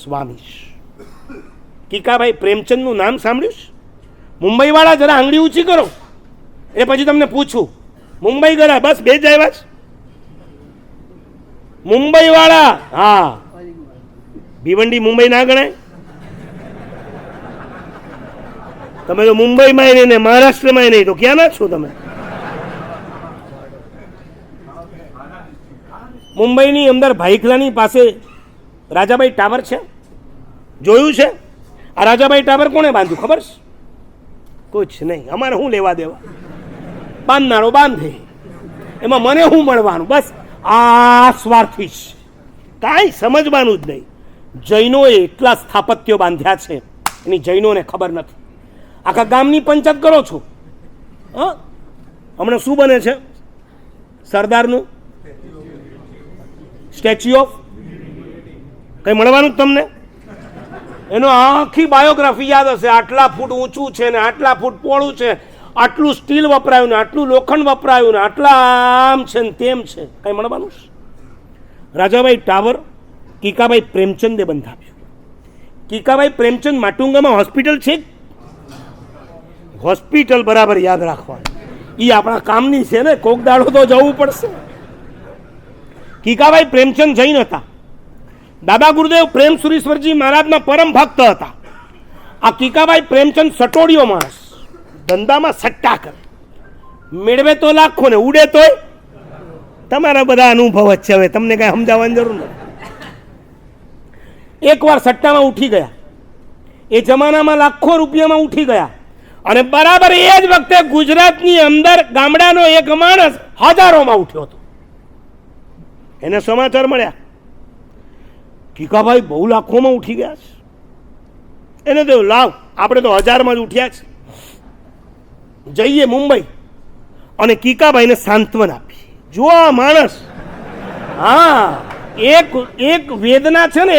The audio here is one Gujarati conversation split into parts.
સ્વામી. કીકાભાઈ પ્રેમચંદનું નામ સાંભળ્યું? મુંબઈવાળા જરા આંગળી ઊંચી કરો, એ પછી તમને પૂછું. મુંબઈ ગયા? બસ બે જ આવ્યા છે મુંબઈવાળા. હા, ભીવંડી મુંબઈ ના ગણાય? તમે તો મુંબઈમાં નહીં ને મહારાષ્ટ્રમાં નહીં, તો ક્યાં ના છો તમે? મુંબઈની અંદર ભાઈખલાની પાસે રાજાબાઈ ટાવર છે, જોયું છે? આ રાજાબાઈ ટાવર કોણે બાંધ્યું ખબર છે? કુછ નહીં, અમારે શું લેવા દેવા, બાંધનારો બાંધે, એમાં મને શું મળવાનું? બસ આ સ્વાર્થી છે, કાંઈ સમજવાનું જ નહીં. જૈનોએ એટલા સ્થાપત્યો બાંધ્યા છે, એની જૈનોને ખબર નથી. આખા ગામની પંચાયત કરો છો. હા, હમણાં શું બને છે? સરદારનું સ્ટેચ્યુ ઓફ કંઈ મળવાનું જ તમને? એનો આખી બાયોગ્રાફી યાદ હશે. આટલા ફૂટ ઊંચું છે ને આટલા ફૂટ પહોળું છે, આટલું સ્ટીલ વપરાયું ને આટલું લોખંડ વપરાયું ને આટલા આમ છે ને તેમ છે. કંઈ મળવાનું? રાજાભાઈ ટાવર કીકાભાઈ પ્રેમચંદે બંધાવ્યું. કીકાભાઈ પ્રેમચંદ માટુંગામાં હોસ્પિટલ છે. હોસ્પિટલ બરાબર યાદ રાખવાનું, એ આપણા કામની છે ને, કોક દાડો તો જવું પડશે. કીકાભાઈ પ્રેમચંદ જૈન હતા. દાદા ગુરુદેવ પ્રેમ સુરીશ્વરજી મહારાજના પરમ ભક્ત હતા. આ કીકાભાઈ પ્રેમચંદ સટોડિયો માણસ, ધંધામાં સટ્ટા કરે, મેળવે તો લાખો ને ઉડે તોય. તમારા બધા અનુભવ જ છે, હવે તમને કઈ સમજાવવાની જરૂર નથી. એકવાર સટ્ટામાં ઉઠી ગયા, એ જમાનામાં લાખો રૂપિયામાં ઉઠી ગયા, અને બરાબર એ જ વખતે ગુજરાતની અંદર ગામડાનો એક માણસ હજારોમાં ઉઠ્યો હતો. એને સમાચાર મળ્યા, કીકાભાઈ બહુ લાખોમાં ઉઠી ગયા છે. એને તો લાવ, આપણે તો હજારમાં જ ઉઠ્યા છે, જઈએ મુંબઈ અને કીકાભાઈને સાંત્વન આપી. જો આ માણસ, હા, એક વેદના છે ને,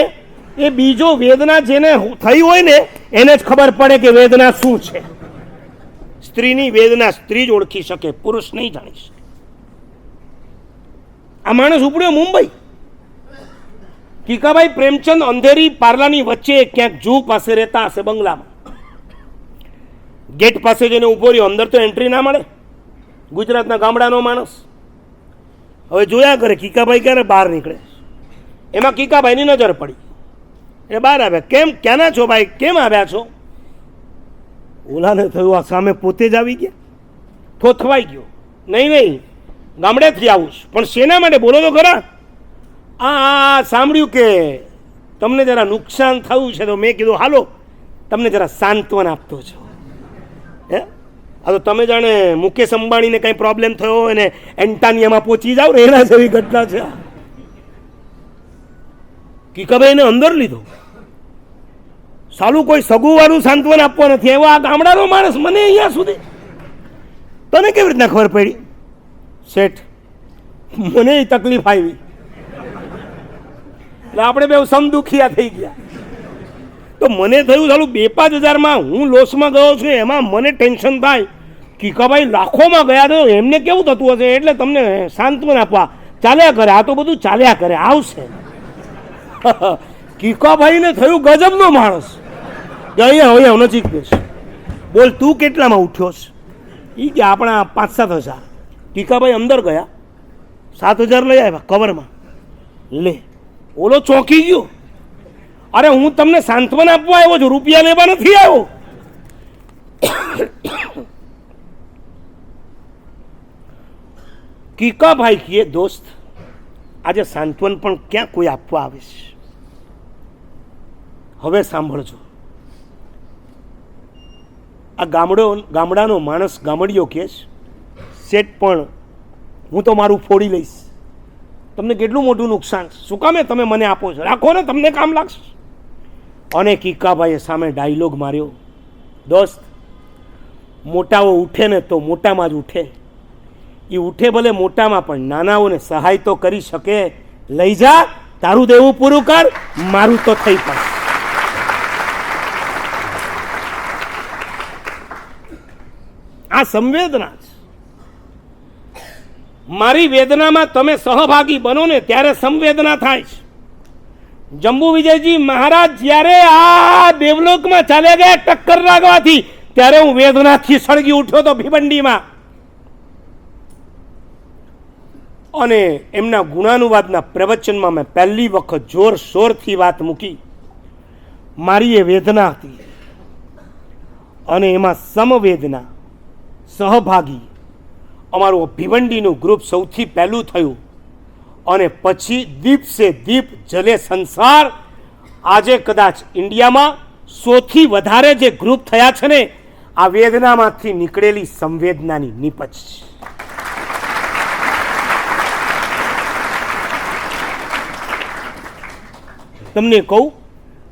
એ બીજો વેદના જેને થઈ હોય ને એને જ ખબર પડે કે વેદના શું છે. સ્ત્રીની વેદના સ્ત્રી જ ઓળખી શકે, પુરુષ નહીં જાણી શકે. આ માણસ ઉપડ્યો મુંબઈ. કીકાભાઈ પ્રેમચંદ અંધેરી પાર્લાની વચ્ચે ક્યાંક જૂ પાસે રહેતા હશે, બંગલામાં. ગેટ પાસે જઈને ઉભો રહ્યો, અંદર તો એન્ટ્રી ના મળે. ગુજરાતના ગામડાનો માણસ હવે જોયા કરે કીકાભાઈ ક્યારે બહાર નીકળે. એમાં કીકાભાઈની નજર પડી, એ બહાર આવ્યા. કેમ, ક્યાંના છો ભાઈ, કેમ આવ્યા છો? ઓલાને થયું આ સામે પોતે જ આવી ગયા, થોથવાઈ ગયો. નહીં, ગામડેથી આવું છું, પણ શેના માટે બોલો તો ખરા. આ સાંભળ્યું કે તમને જરા નુકસાન થયું છે, તો મેં કીધું હાલો તમને જરા સાંત્વન આપતો છો. હે, આ તો તમે જાણે મુકેશ અંબાણીને કંઈ પ્રોબ્લેમ થયો હોય ને એન્ટાનિયામાં પહોંચી જાવ ને એના જેવી ઘટના છે. કીકાભાઈને અંદર લીધો. સાલું કોઈ સગુવાળું સાંત્વન આપવા નથી એવો આ ગામડાનો માણસ મને અહીંયા સુધી. તને કેવી રીતના ખબર પડી? શેઠ, મને તકલીફ આવી એટલે આપણે બે સમદુખિયા થઈ ગયા. તો મને થયું સાલું 2-5 હજારમાં હું લોસમાં ગયો છું, એમાં મને ટેન્શન થાય. કીકાભાઈ લાખોમાં ગયા તો એમને કેવું થતું હશે, એટલે તમને સાંત્વન આપવા ચાલ્યા કરે. આ તો બધું ચાલ્યા કરે, આવશે. કીકાભાઈને થયું ગજબનો માણસ. અહીંયા નજીક બેસ, બોલ તું કેટલામાં ઉઠ્યો છે? એ કે આપણા 5-7 હજાર. કીકાભાઈ અંદર ગયા, 7 હજાર લઈ આવ્યા કવરમાં. લે, ઓલો ચોંકી ગયો. અરે હું તમને સાંત્વન આપવા આવ્યો છું, રૂપિયા લેવા નથી આવ્યો. કીકાભાઈ કીએ, દોસ્ત આજે સાંત્વન પણ ક્યાં કોઈ આપવા આવે છે. હવે સાંભળજો, આ ગામડાનો માણસ ગામડીઓ કહે છે, શેઠ પણ હું તો મારું ફોડી લઈશ, તમને કેટલું મોટું નુકસાન, શું કામે તમે મને આપો છો, રાખો ને, તમને કામ લાગશે. અને કીકાભાઈએ સામે ડાયલોગ માર્યો, દોસ્ત મોટાઓ ઉઠે ને તો મોટામાં જ ઉઠે. એ ઉઠે ભલે મોટામાં, પણ નાનાઓને સહાય તો કરી શકે. લઈ જા, તારું દેવું પૂરું કર, મારું તો થઈ પડે. આ સંવેદના છે. મારી વેદનામાં તમે સહભાગી બનો ને ત્યારે સંવેદના થાય છે. જંબુ વિજયજી મહારાજ જ્યારે આ દેવલોકમાં ચાલ્યા ગયા ટક્કર લાગવાથી, ત્યારે હું વેદનાથી સળગી ઉઠ્યો તો ભિવંડીમાં. અને એમના ગુણાનુવાદના પ્રવચનમાં મેં પહેલી વખત જોરશોરથી વાત મૂકી. મારી એ વેદના હતી અને એમાં સમવેદના સહભાગી અમારું ભિવંડીનું ગ્રુપ સૌથી પહેલું થયું. અને પછી દીપ સે દીપ જલે સંસાર. આજે કદાચ ઇન્ડિયામાં સૌથી વધારે જે ગ્રુપ થયા છે ને, આ વેદનામાંથી નીકળેલી સંવેદનાની નીપજ છે. તમને કહું,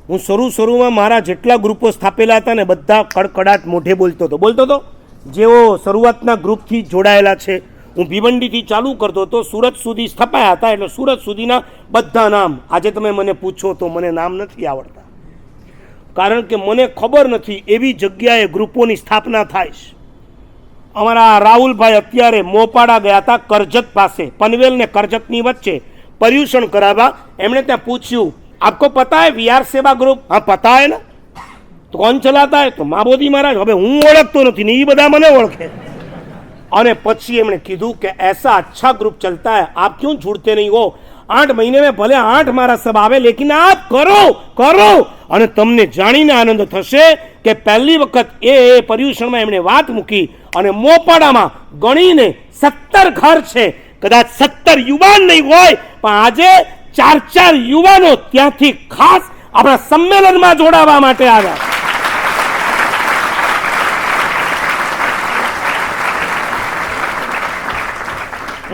હું શરૂમાં મારા જેટલા ગ્રુપો સ્થાપેલા હતા ને બધા કડકડાટ મોઢે બોલતો હતો. જેઓ શરૂઆતના ગ્રુપથી જોડાયેલા છે, હું ભિવંડીથી ચાલુ કરતો હતો, સુરત સુધી સ્થપાયા હતા. એટલે સુરત સુધીના બધા નામ આજે તમે મને પૂછો તો મને નામ નથી આવડતા, કારણ કે મને ખબર નથી એવી જગ્યાએ ગ્રુપોની સ્થાપના થાય છે. અમારા રાહુલભાઈ અત્યારે મોપાડા ગયા હતા, કરજત પાસે, પનવેલ ને કરજતની વચ્ચે પર્યુષણ કરાવવા. એમણે ત્યાં પૂછ્યું, आपको पता है वीआर सेवा ग्रुप? हाँ पता है ना. तो कौन चलाता है? तो महाबोधि महाराज. હવે હું ઓળખતો નથી ને એ બધા મને ઓળખે. અને પછી એમણે કીધું કે ऐसा अच्छा ग्रुप चलता है, आप क्यों जुड़ते नहीं हो? 8 महीने में भले 8 मारा सब આવે, लेकिन आप કરો. અને તમને જાણીને આનંદ થશે કે પહેલી વખત એ પર્યુષણમાં એમણે વાત મૂકી અને મોપાડામાં ગણીને 17 ઘર છે. કદાચ 17 યુવાન નહીં હોય, પણ આજે 4 યુવાનો ત્યાંથી ખાસ આપણા સંમેલનમાં જોડાવા માટે આવ્યા.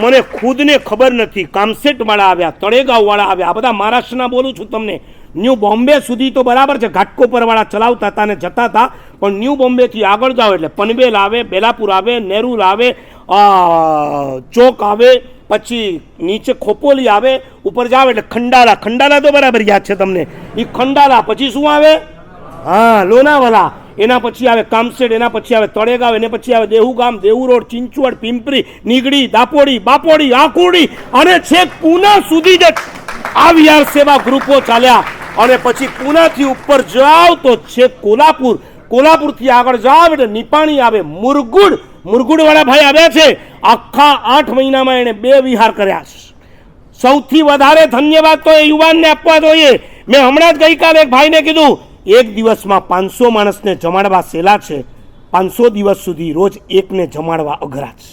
મને ખુદને ખબર નથી. કામસેટ વાળા આવ્યા, તળેગાંવ વાળા આવ્યા, આ બધા મહારાષ્ટ્રના બોલું છું તમને. ન્યૂ બોમ્બે સુધી તો બરાબર છે, ઘાટકોપર વાળા ચલાવતા હતા ને જતા હતા, પણ ન્યૂ બોમ્બે થી આગળ જાઓ એટલે પનવેલ આવે, બેલાપુર આવે, નેરુલ આવે, ચોક આવે, પછી નીચે ખોપોલી આવે, ઉપર જાવ એટલે ખંડાલા તો બરાબર યાદ છે તમને. એ ખંડાલા પછી શું આવે? હા, લોનાવાલા. એના પછી આવે કામસેટ, એના પછી આવે તળેગાંવ, એના પછી આવે દેહુગામ, દેહુ રોડ, ચિંચવડ, પિંપરી, નીગડી, દાપોડી, બાપોડી, આકુડી અને છેક પૂના સુધી જ આ વીઆર સેવા ગ્રુપો ચાલ્યા. અને પછી પૂનાથી ઉપર જાવ તો છેક કોલ્હાપુરથી આગળ જાવ એટલે નિપાણી આવે, મુરગુડ વાળા ભાઈ આવ્યા છે. આખા 8 મહિનામાં એને 2 વિહાર કર્યા છે. સૌથી વધારે ધન્યવાદ તો એ યુવાનને આપવા જોઈએ. મેં હમણાં જ ગઈકાલે એક ભાઈને કીધું, એક દિવસમાં 500 માણસને જમાડવા સહેલા છે, 500 દિવસ સુધી રોજ એકને જમાડવા અઘરા છે.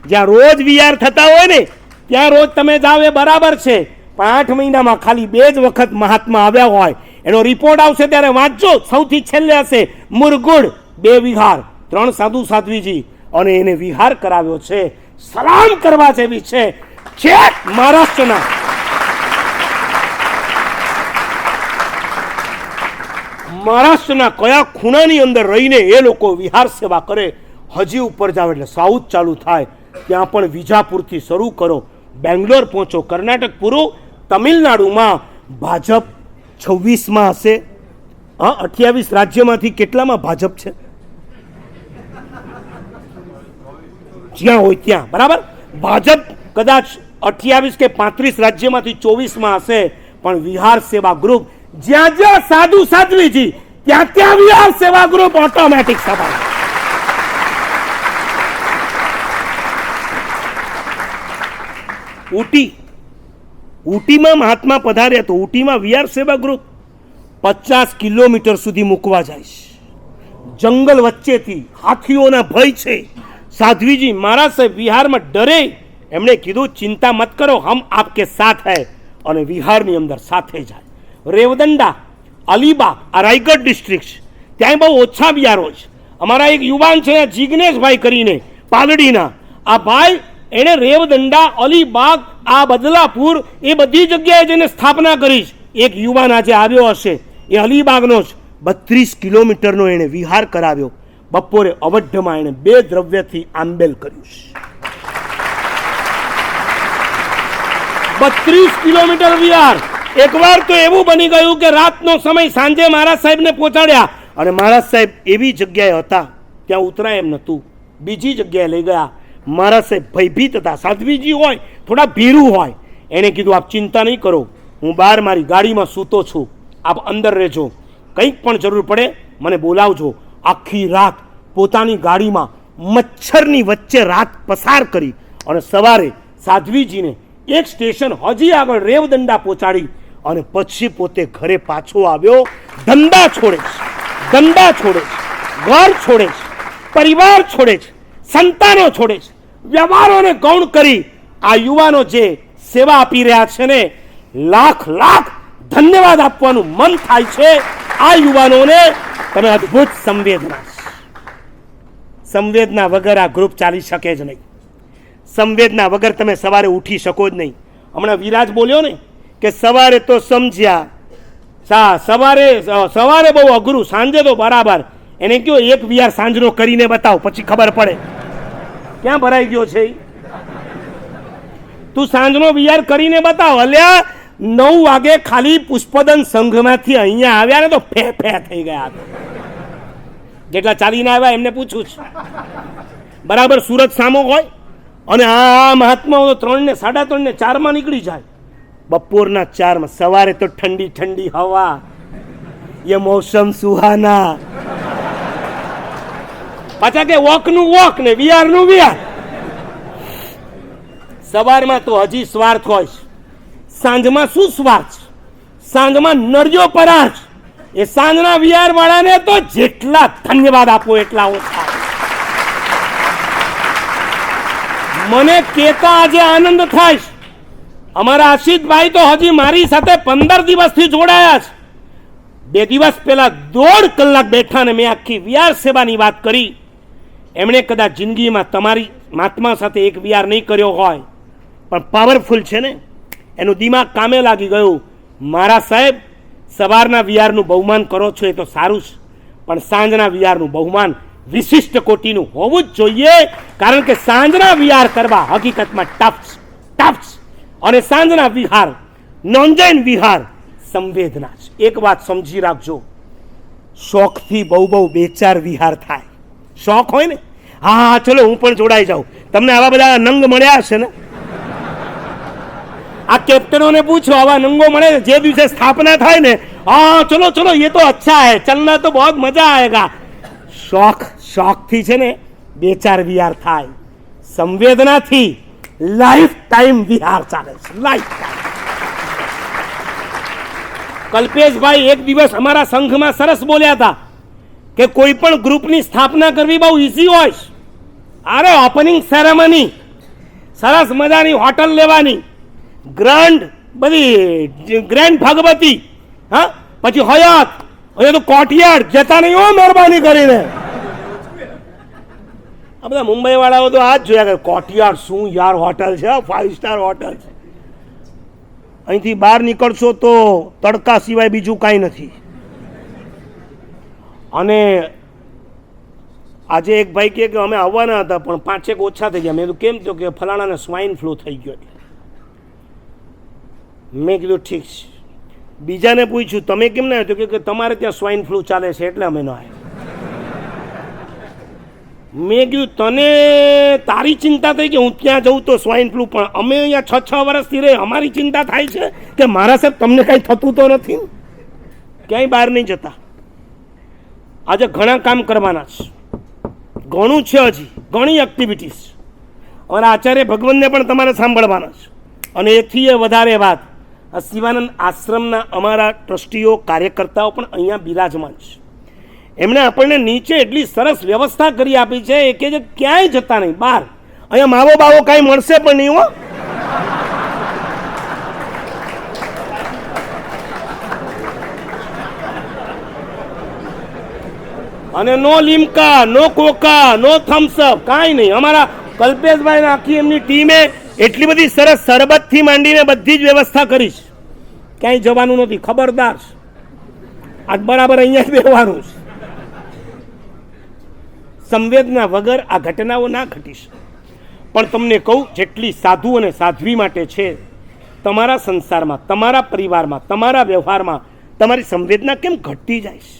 જ્યાં રોજ વિહાર થતા હોય ને ત્યાં રોજ તમે જાઓ એ બરાબર છે, પણ 8 મહિનામાં ખાલી 2 જ વખત મહાત્મા આવ્યા હોય. એનો રિપોર્ટ આવશે ત્યારે વાંચજો. સૌથી છેલ્લે હશે મુરગુડ, 2 વિહાર, 3 સાધુ સાધ્વીજી, અને એને વિહાર કરાવ્યો છે. સલામ કરવા જેવી છે. છેક મહારાષ્ટ્રના કયા ખૂણાની અંદર રહીને એ લોકો વિહાર સેવા કરે. હજી ઉપર જાવ એટલે સાઉથ ચાલુ થાય. ત્યાં પણ વિજાપુરથી શરૂ કરો, બેંગ્લોર પહોંચો, કર્ણાટક પૂરું, તમિલનાડુમાં ભાજપ 26માં હશે. 28 રાજ્યમાંથી કેટલામાં ભાજપ છે? જ્યાં હોય ત્યાં, બરાબર. ભાજપ કદાચ 28 કે 35 રાજ્યમાંથી 24માં હશે, પણ વિહાર સેવા ગ્રુપ જ્યાં સાધુ સાધ્વીજી ત્યાં વિહાર સેવા ગ્રુપ ઓટોમેટિક સભા. ઊટીમાં મહાત્મા પધાર્યા તો ઊટીમાં વિહાર સેવા ગ્રુપ 50 કિલોમીટર સુધી મૂકવા જાય છે. જંગલ વચ્ચેથી હાથીઓના ભય છે. સાધ્વીજી મહારાજ સાહેબ વિહારમાં ડરે. એમણે કીધું, ચિંતા મત કરો, હમ આપકે સાથ હૈ. અને વિહારની અંદર સાથે જાય. રેવદંડા, અલીબાગ, આ રાયગઢ ડિસ્ટ્રિક્ટ, ત્યાં બહુ ઓછા વિહારો છે. અમારા એક યુવાન છે જિગ્નેશભાઈ કરીને પાલડીના, આ ભાઈ એણે રેવદંડા, અલીબાગ, આ બદલાપુર, એ બધી જગ્યાએ જઈને સ્થાપના કરી છે. એક યુવાન આજે આવ્યો હશે, એ અલીબાગનો જ 32 કિલોમીટરનો એણે વિહાર કરાવ્યો. બપોરે અવઢમાં એણે 2 દ્રવ્યથી આંબેલ કર્યું છે. 32 કિલોમીટર વિહાર. એકવાર તો એવું બની ગયું કે રાતનો સમય, સાંજે મહારાજ સાહેબને પહોંચાડ્યા અને મહારાજ સાહેબ એવી જગ્યાએ હતા ત્યાં ઉતરાય એમ નહોતું, બીજી જગ્યાએ લઈ ગયા. મહારાજ સાહેબ ભયભીત હતા. સાધ્વીજી હોય થોડા ભીરું હોય. એણે કીધું, આપ ચિંતા નહીં કરો, હું બહાર મારી ગાડીમાં સૂતો છું, આપ અંદર રહેજો, કંઈક પણ જરૂર પડે મને બોલાવજો. આખી રાત પોતાની ગાડીમાં મચ્છરની વચ્ચે રાત પસાર કરી અને સવારે સાધ્વીજીને એક સ્ટેશન હજી આગળ રેવદંડા પહોંચાડી અને પછી પોતે ઘરે પાછો આવ્યો. ધંધા છોડે છે, ધંધા છોડે છે, ઘર છોડે છે, પરિવાર છોડે છે, સંતાનો છોડે છે, વ્યવહારોને ગૌણ કરી આ યુવાનો જે સેવા આપી રહ્યા છે ને, લાખ લાખ ધન્યવાદ આપવાનું મન થાય છે. આ યુવાનોને તમે અદ્ભુત સંવેદના, સંવેદના વગર આ ગ્રુપ ચાલી શકે જ નહીં. સંવેદના વગર તમે સવારે ઉઠી શકો જ નહીં. હમણાં વિરાજ બોલ્યો ને કે સવારે તો સમજ્યા, સવારે બહુ અઘરું, સાંજે તો બરાબર. એને કયો એક વિહાર સાંજનો કરીને બતાવ, પછી ખબર પડે ક્યાં ભરાઈ ગયો છે. તું સાંજનો વિહાર કરીને બતાવ. અલ્યા 9 વાગે ખાલી પુષ્પદન સંઘમાંથી અહીંયા આવ્યા ને તો ફે ફે થઈ ગયા. જેટલા ચાલીને આવ્યા એમને પૂછું છું, બરાબર સુરત સામો હોય અને આ મહાત્માઓ 3 ને 3:30 ને 4 નીકળી જાય. બપોરના 4 સવારે તો ઠંડી ઠંડી હવા, ये मौसम सुहाना. પાછા કે વોકનું વોક ને વિહારનું વિહાર. સવારમાં તો હજી સ્વાર્થ હોય, સાંજમાં શું સ્વાર્થ? સાંજમાં નર્યો પરાર. એ સાંજના વિહાર વાળાને તો જેટલા ધન્યવાદ આપો એટલા ઓછા. મને કેતા આજે આનંદ થાય. અમારા આશિષભાઈ તો હજી મારી સાથે 15 દિવસથી જોડાયા છે. 2 દિવસ પહેલા 1.5 કલાક બેઠા ને મેં આખી વિહાર સેવાની વાત કરી. એમણે કદાચ જિંદગીમાં તમારી મહાત્મા સાથે એક વિહાર નહીં કર્યો હોય, પણ પાવરફુલ છે ને, એનું દિમાગ કામે લાગી ગયું. મારા સાહેબ, સવારના વિહારનું બહુમાન કરો છો એ તો સારું છે, પણ સાંજના વિહારનું બહુમાન વિશિષ્ટ કોટીનું હોવું જ જોઈએ. કારણ કે સાંજના વિહાર કરવા હકીકતમાં ટફ અને સાંજના વિહાર, નોંધેન વિહાર સંવેદના છે. એક વાત સમજી રાખજો, શોખથી બહુ 2-4 વિહાર થાય. શોખ હોય ને, હા ચલો હું પણ જોડાઈ જાઉં. તમને આવા બધા નંગ મળ્યા હશે ને? આ કેપ્ટનોને પૂછો, આવા નંગો મળે જે દિવસે સ્થાપના થાય ને, હા ચલો ચલો ये तो अच्छा है, चलना तो बहुत मजा आएगा. શોખથી છે ને 2-4 વિહાર થાય. સંવેદનાથી લાઈફ ટાઈમ વિહાર ચાલે છે, લાઈફ ટાઈમ. કલ્પેશભાઈ એક દિવસ અમારા સંઘમાં સરસ બોલ્યા હતા કે કોઈ પણ ગ્રુપની સ્થાપના કરવી બહુ ઈઝી હોય. અરે ઓપનિંગ સેરેમની સરસ મજાની હોટલ લેવાની, ગ્રાન્ડ બધી ગ્રેન્ડ ભગવતી, હા પછી હયાત, હવે તો કોર્ટયાર્ડ જતા નહીં હો મહેરબાની કરીને. આ બધા મુંબઈ વાળાઓ તો આ જ જોયા કરે, કોર્ટયાર્ડ શું યાર હોટલ છે, 5 સ્ટાર હોટલ છે. અહીંથી બહાર નીકળશો તો તડકા સિવાય બીજું કાંઈ નથી. અને આજે એક ભાઈ કહે કે અમે આવવાના હતા પણ 5 ઓછા થઈ ગયા. મેં કીધું કેમ? તો કે ફલાણાને સ્વાઇન ફ્લૂ થઈ ગયો. મેં કીધું ઠીક છે. બીજાને પૂછ્યું તમે કેમ ના આવ્યો? તો કે તમારે ત્યાં સ્વાઇન ફ્લૂ ચાલે છે એટલે અમે ન આવ્યા. મેં કીધું તને તારી ચિંતા થઈ કે હું ત્યાં જઉં તો સ્વાઇન ફ્લૂ, પણ અમે અહીંયા 6 વર્ષથી રહે, અમારી ચિંતા થાય છે કે મારા સાહેબ તમને કાંઈ થતું તો નથી, ક્યાંય બહાર નહીં જતા. આજે ઘણા કામ કરવાના છે, ઘણું છે, હજી ઘણી એક્ટિવિટીઝ. અમારા આચાર્ય ભગવંતને પણ તમારે સાંભળવાના છે. અને એથી વધારે વાત, આ શિવાનંદ આશ્રમના અમારા ટ્રસ્ટીઓ, કાર્યકર્તાઓ પણ અહીંયા બિરાજમાન છે. એમણે આપણને નીચે એટલી સરસ વ્યવસ્થા કરી આપી છે કે જે ક્યાંય જતા નહીં બહાર. અહીંયા માવો બાવો કાંઈ મળશે પણ નહીં હો. અને નો લીમકા, નો કોકા, નો થમ્સઅપ, કાંઈ નહીં. અમારા કલ્પેશભાઈ આખી એમની ટીમે એટલી બધી સરસ શરબતથી માંડીને બધી જ વ્યવસ્થા કરી છે. ક્યાંય જવાનું નથી, ખબરદાર. આજ બરાબર અહીંયા જ બેસવાનું છે. સંવેદના વગર આ ઘટનાઓ ના ઘટી શકે. પણ તમને કહું, જેટલી સાધુ અને સાધ્વી માટે છે તમારા સંસારમાં, તમારા પરિવારમાં, તમારા વ્યવહારમાં, તમારી સંવેદના કેમ ઘટતી જાય છે?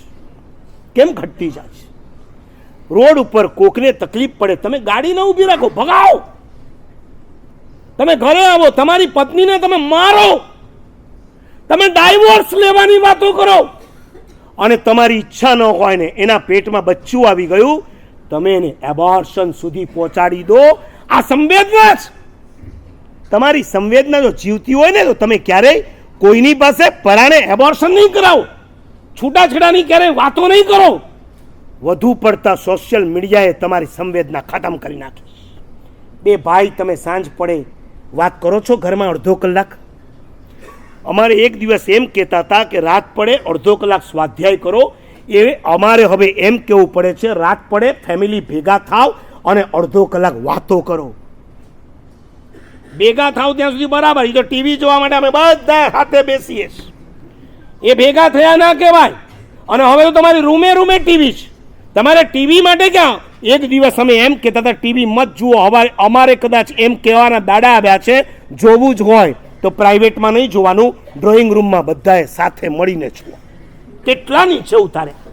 કેમ ઘટતી જાય છે? રોડ ઉપર કોકને તકલીફ પડે, તમે ગાડી ન ઊભી રાખો, ભગાવો. તમે ઘરે આવો, તમારી પત્નીને તમે મારો, તમે ડાયવોર્સ લેવાની વાતો કરો અને તમારી ઈચ્છા ન હોય ને એના પેટમાં બચ્ચું આવી ગયું, તમે એને એબોર્શન સુધી પહોંચાડી દો. આ સંવેદના છે. તમારી સંવેદના જો જીવતી હોય ને તો તમે ક્યારેય કોઈની પાસે પરાણે એબોર્શન નહીં કરાવો, છૂટાછેડાની ક્યારેય વાતો નહીં કરો. વધુ પડતા સોશિયલ મીડિયાએ તમારી સંવેદના ખતમ કરી નાખી. બે ભાઈ તમે સાંજ પડે વાત કરો છો ઘરમાં અડધો કલાક. અમારે એક દિવસ એમ કહેતા હતા કે રાત પડે અડધો કલાક સ્વાધ્યાય કરો. એ અમારે હવે એમ કહેવું પડે છે રાત પડે ફેમિલી ભેગા થાવ અને અડધો કલાક વાતો કરો. ભેગા થાવ ત્યાં સુધી બરાબર, એ તો ટીવી જોવા માટે અમે બધા સાથે બેસીએ છીએ. એ ભેગા થયા ના કહેવાય. અને હવે તો તમારી રૂમે રૂમે ટીવી છે. તમારે ટીવી માટે ક્યાં? એક દિવસ અમે એમ કહેતા હતા ટીવી મત જુઓ. હવે અમારે કદાચ એમ કહેવાના દાડા આવ્યા છે જોવું જ હોય તો પ્રાઇવેટમાં નહીં જોવાનું, ડ્રોઈંગ રૂમમાં બધાએ સાથે મળીને જુઓ. કેટલા નીચે ઉતાર્યા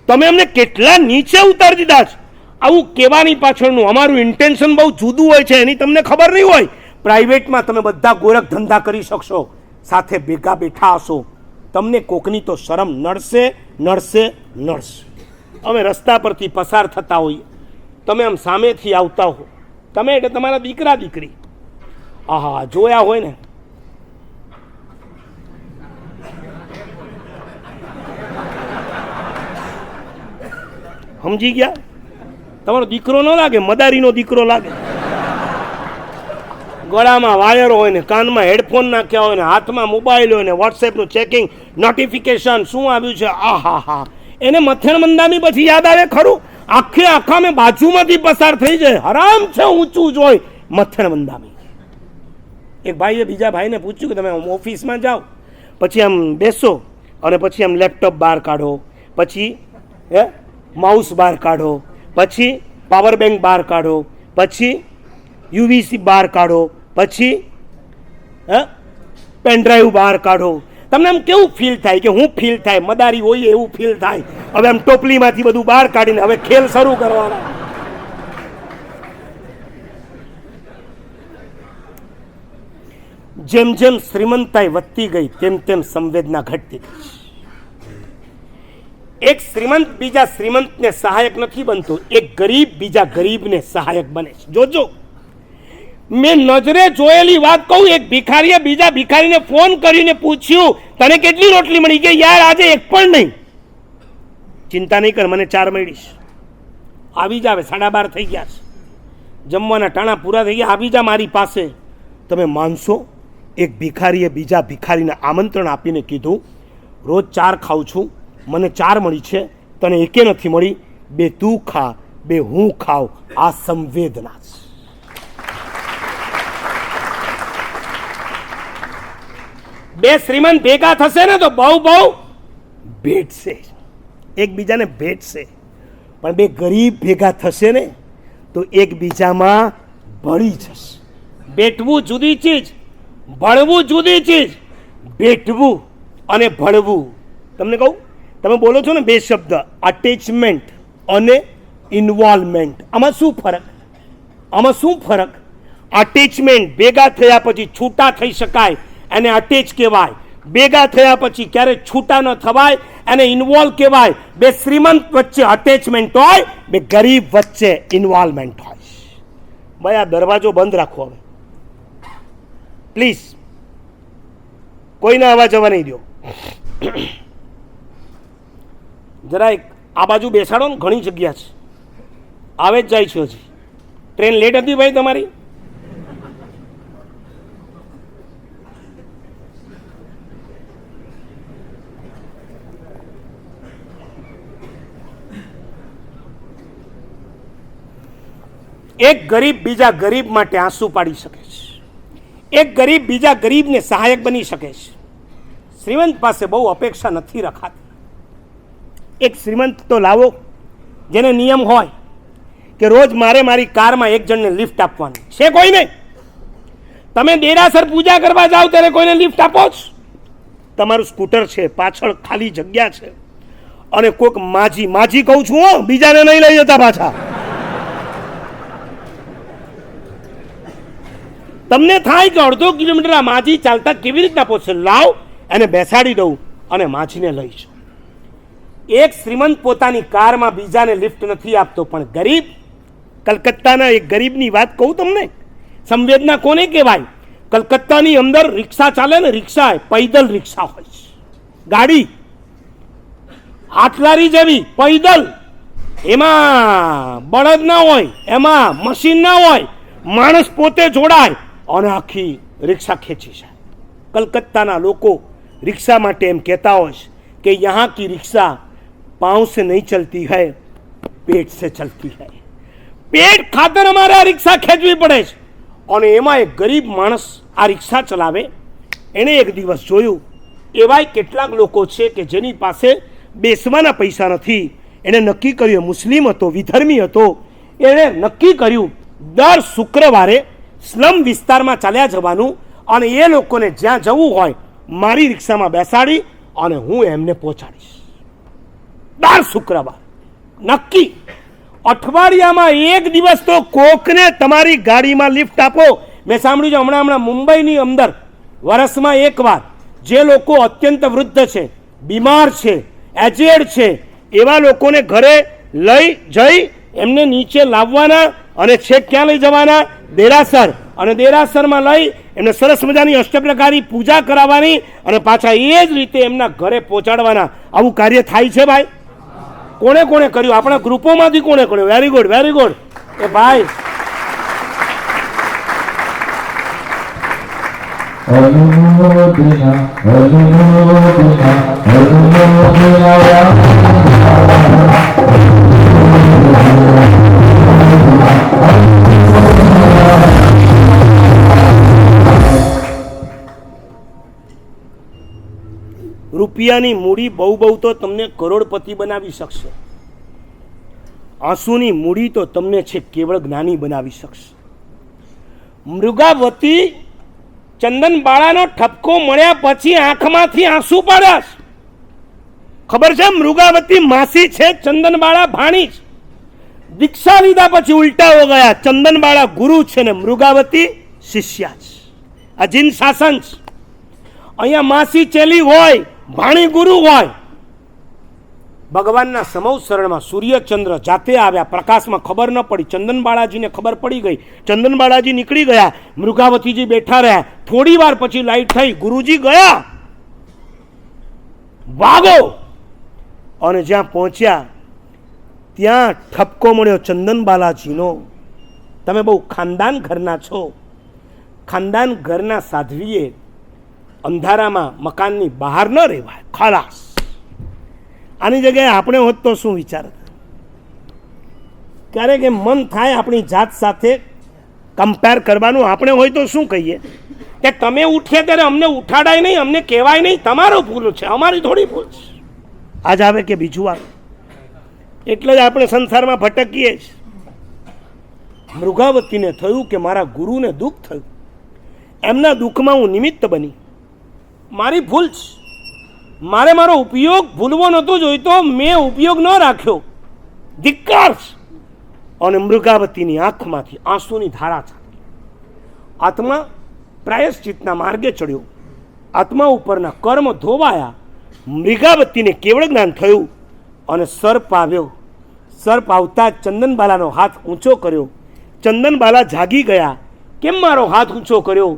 તમે, અમને કેટલા નીચે ઉતારી દીધા છે. આવું કહેવાની પાછળનું અમારું ઇન્ટેન્શન બહુ જુદું હોય છે, એની તમને ખબર નહીં હોય. પ્રાઇવેટમાં તમે બધા ગોરખ ધંધા કરી શકશો, સાથે ભેગા બેઠા હશો. તમને કોકની તો શરમ નડશે નડશે નડશે. અમે રસ્તા પરથી પસાર થતા હોઈએ, તમે આમ સામેથી આવતા હો, તમે એટલે તમારા દીકરા દીકરી, આહા જોયા હોય ને, સમજી ગયા? તમારો દીકરો ન લાગે, મદારીનો દીકરો લાગે. ગળામાં વાયર હોય ને, કાનમાં હેડફોન નાખ્યા હોય ને, હાથમાં મોબાઈલ હોય ને, વોટ્સએપનું ચેકિંગ, નોટિફિકેશન શું આવ્યું છે, આહા હા. એને મથેણ મંદામી પછી યાદ આવે ખરું? આખે આખા મેં બાજુમાંથી પસાર થઈ જાય. હરામ છે ઊંચું જોઈ મથેણ મંદામી. એક ભાઈએ બીજા ભાઈને પૂછ્યું કે તમે ઓફિસમાં જાઓ, પછી આમ બેસો અને પછી આમ લેપટોપ બહાર કાઢો, પછી માઉસ બહાર કાઢો, પછી પાવર બેંક બહાર કાઢો, પછી યુવીસી બહાર કાઢો, પછી પેનડ્રાઈવ બહાર કાઢો. તમને આમ કેવું ફીલ થાય? કે હું ફીલ થાય? મદારી હોય એવું ફીલ થાય. હવે આમ ટોપલીમાંથી બધું બહાર કાઢીને હવે ખેલ શરૂ કરવાના. જેમ જેમ શ્રીમંતાઈ વધતી ગઈ તેમ તેમ સંવેદના ઘટતી ગઈ. એક શ્રીમંત બીજા શ્રીમંતને સહાયક નથી બનતો, એક ગરીબ બીજા ગરીબને સહાયક બને છે. જોજો, મેં નજરે જોયેલી વાત કહું. એક ભિખારીએ બીજા ભિખારીને ફોન કરીને પૂછ્યું તને કેટલી રોટલી મળી? કે યાર આજે એક પણ નહીં. ચિંતા નહીં કર, મને 4 મળીશ. આવી જાવે, 12:30 થઈ ગયા છે, જમવાના ટાણા પૂરા થઈ ગયા, આવી જા મારી પાસે. તમે માનશો, એક ભિખારીએ બીજા ભિખારીને આમંત્રણ આપીને કીધું રોજ 4 ખાઉં છું, મને 4 મળી છે, તને એકે નથી મળી, 2 તું ખા, 2 હું ખાઉં. આ સંવેદના છે. બે શ્રીમંત ભેગા થશે ને તો બહુ બહુ ભેટશે, એકબીજાને ભેટશે. પણ બે ગરીબ ભેગા થશે ને તો એકબીજામાં ભળી જશે. ભેટવું જુદી ચીજ, ભળવું જુદી ચીજ. ભેટવું અને ભળવું, તમને કહું, તમે બોલો છો ને 2 શબ્દ, અટેચમેન્ટ અને ઇન્વોલ્વમેન્ટ. આમાં શું ફરક? આમાં શું ફરક? અટેચમેન્ટ ભેગા થયા પછી છૂટા થઈ શકાય, એને અટેચ કહેવાય. ભેગા થયા પછી ક્યારે છૂટા ન થવાય, એને ઇન્વોલ્વ કહેવાય. બે શ્રીમંત વચ્ચે અટેચમેન્ટ હોય, બે ગરીબ વચ્ચે ઇન્વોલ્વમેન્ટ હોય. ભાઈ આ દરવાજો બંધ રાખો હવે પ્લીઝ, કોઈને અવાજ જવા નહીં દો. જરા આ બાજુ બેસાડો ને, ઘણી જગ્યા છે, આવે જ જાય છે. હજી ટ્રેન લેટ હતી ભાઈ તમારી? એક ગરીબ બીજા ગરીબ માટે આંસુ પાડી શકે છે. એક ગરીબ બીજા ગરીબને સહાયક બની શકે છે. શ્રીમંત પાસે બહુ અપેક્ષા નથી રખાતી. એક શ્રીમંત તો લાવો જેને નિયમ હોય કે રોજ મારે મારી કારમાં એક જણને લિફ્ટ આપવાની છે. કોઈ નહીં. તમે દેરાસર પૂજા કરવા જાઓ ત્યારે કોઈને લિફ્ટ આપો જ? તમારું સ્કૂટર છે, પાછળ ખાલી જગ્યા છે, અને કોઈક માજી, માજી કહું છું હો, બીજાને નહીં લઈ જતા પાછા. તમને થાય કે 1.5 કિલોમીટર આ માજી ચાલતા કેવી રીતના પહોંચશે? લાવ એને બેસાડી દઉં અને માછીને લઈ જાઉં. એક શ્રીમંત પોતાની કારમાં બીજાને લિફ્ટ નથી આપતો, પણ ગરીબ, કલકત્તાના એક ગરીબની વાત કહું તમને, સંવેદના કોને કહેવાય? કલકત્તાની અંદર રિક્ષા ચાલે ને, રિક્ષા પૈદલ રિક્ષા હોય છે, ગાડી આટલારી જેવી પૈદલ, એમાં બળદ ના હોય, એમાં મશીન ના હોય, માણસ પોતે જોડાય અને આખી રિક્ષા ખેંચી જાય. કલકત્તાના લોકો રિક્ષા માટે એમ કહેતા હોય કે યહાં કી રિક્ષા पाँव से नहीं चलती है, पेट से चलती है. पेट खातर हमारे आ રિક્ષા ખેંચવી પડે છે. અને એમાં એક ગરીબ માણસ આ રિક્ષા ચલાવે, એણે એક દિવસ જોયું એવાય કેટલાક લોકો છે કે જેની પાસે બેસવાના પૈસા નથી. એણે નક્કી કર્યું, મુસ્લિમ હતો, વિધર્મી હતો, એણે નક્કી કર્યું દર શુક્રવારે સ્લમ વિસ્તારમાં ચાલ્યા જવાનું અને એ લોકોને જ્યાં જવું હોય મારી રિક્ષામાં બેસાડી અને હું એમને પહોંચાડીશ. દર શુક્રવાર નક્કી. અઠવાડિયામાં એક દિવસ તો કોકને તમારી ગાડીમાં લિફ્ટ આપો. મેં સાંભળ્યું છે હમણાં મુંબઈની અંદર વર્ષમાં એકવાર જે લોકો અત્યંત વૃદ્ધ છે, બીમાર છે, એજેડ છે, એવા લોકોને ઘરે લઈ જઈ એમને નીચે લાવવાના અને છેક ક્યાં લઈ જવાના? દેરાસર. અને દેરાસરમાં લઈ એમને સરસ મજાની અષ્ટપ્રકારી પૂજા કરાવવાની અને પાછા એ જ રીતે એમના ઘરે પહોંચાડવાના. આવું કાર્ય થાય છે ભાઈ? કોણે કોણે કર્યું? આપણા ગ્રુપોમાંથી કોણે કર્યું? Very good, very good. એ ભાઈ રૂપિયાની મૂડી બહુ બહુ તો તમને કરોડપતિ બનાવી શકશે. આંસુની મૂડી તો તમને છે કેવળ જ્ઞાની બનાવી શકશે. મૃગાવતી ચંદનબાળાનો ઠપકો મળ્યા પછી આંખમાંથી આંસુ પાડ્યા. ખબર છે? મૃગાવતી માસી છે, ચંદનબાળા ભાણી છે. દીક્ષા લીધા પછી ઉલટાઓ ગયા. ચંદનબાળા ગુરુ છે ને મૃગાવતી શિષ્યા છે. આ જીન શાસન છે. અહીંયા માસી ચેલી હોય, ભાણી ગુરુ હોય. ભગવાનના સમવસરણમાં સૂર્યચંદ્ર જાતે આવ્યા, પ્રકાશમાં ખબર ન પડી. ચંદનબાળાજીને ખબર પડી ગઈ. ચંદનબાળાજી નીકળી ગયા, મૃગાવતીજી બેઠા રહ્યા. થોડી વાર પછી લાઈટ થઈ, ગુરુજી ગયા, ભાગો. અને જ્યાં પહોંચ્યા ત્યાં ઠપકો મળ્યો ચંદનબાલાજીનો. તમે બહુ ખાનદાન ઘરના છો. ખાનદાન ઘરના સાધ્વીએ અંધારામાં મકાનની બહાર ન રહેવાય, ખલાસ. આની જગ્યાએ આપણે હોત તો શું વિચાર? ક્યારેક એમ મન થાય આપણી જાત સાથે કમ્પેર કરવાનું. આપણે હોય તો શું કહીએ કે તમે ઉઠ્યા ત્યારે અમને ઉઠાડાય નહીં, અમને કહેવાય નહીં, તમારો ભૂલ છે, અમારી થોડી ભૂલ છે. આજ આવે કે બીજું આવે, એટલે જ આપણે સંસારમાં ભટકીએ છીએ. મૃગાવતીને થયું કે મારા ગુરુને દુઃખ થયું, એમના દુઃખમાં હું નિમિત્ત બની. મારી ભૂલ છે, મારે મારો ઉપયોગ ભૂલવો નહોતો જોઈતો, મેં ઉપયોગ ન રાખ્યો, ધિક્કાર છે. અને મૃગાવતીની આંખમાંથી આંસુની ધારા ચાલી. આત્મા પ્રાયશ્ચિતના માર્ગે ચડ્યો, આત્મા ઉપરના કર્મ ધોવાયા. મૃગાવતીને કેવળ જ્ઞાન થયું અને સર્પ આવ્યો. સર્પ આવતા ચંદનબાલાનો હાથ ઊંચો કર્યો. ચંદનબાલા જાગી ગયા. કેમ મારો હાથ ઊંચો કર્યો?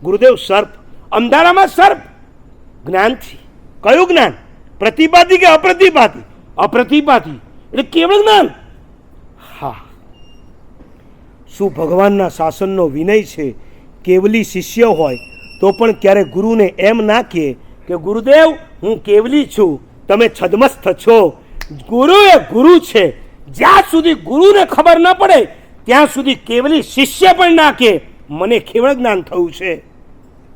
ગુરુદેવ, સર્પ. અંધારામાં સર્પ. જ્ઞાનથી. કયું જ્ઞાન? પ્રતિપાદી કે અપ્રતિપાદી? અપ્રતિપાદી એટલે કેવળ જ્ઞાન. હા, શું ભગવાનના શાસનનો વિનય છે? કેવલી શિષ્ય હોય તો પણ ક્યારે ગુરુને એમ ના કહે કે ગુરુદેવ હું કેવલી છું, તમે છદમસ્ત છો. ગુરુ એ ગુરુ છે. જ્યાં સુધી ગુરુને ખબર ન પડે ત્યાં સુધી કેવલી શિષ્ય પણ ના કહે મને કેવળ જ્ઞાન થયું છે.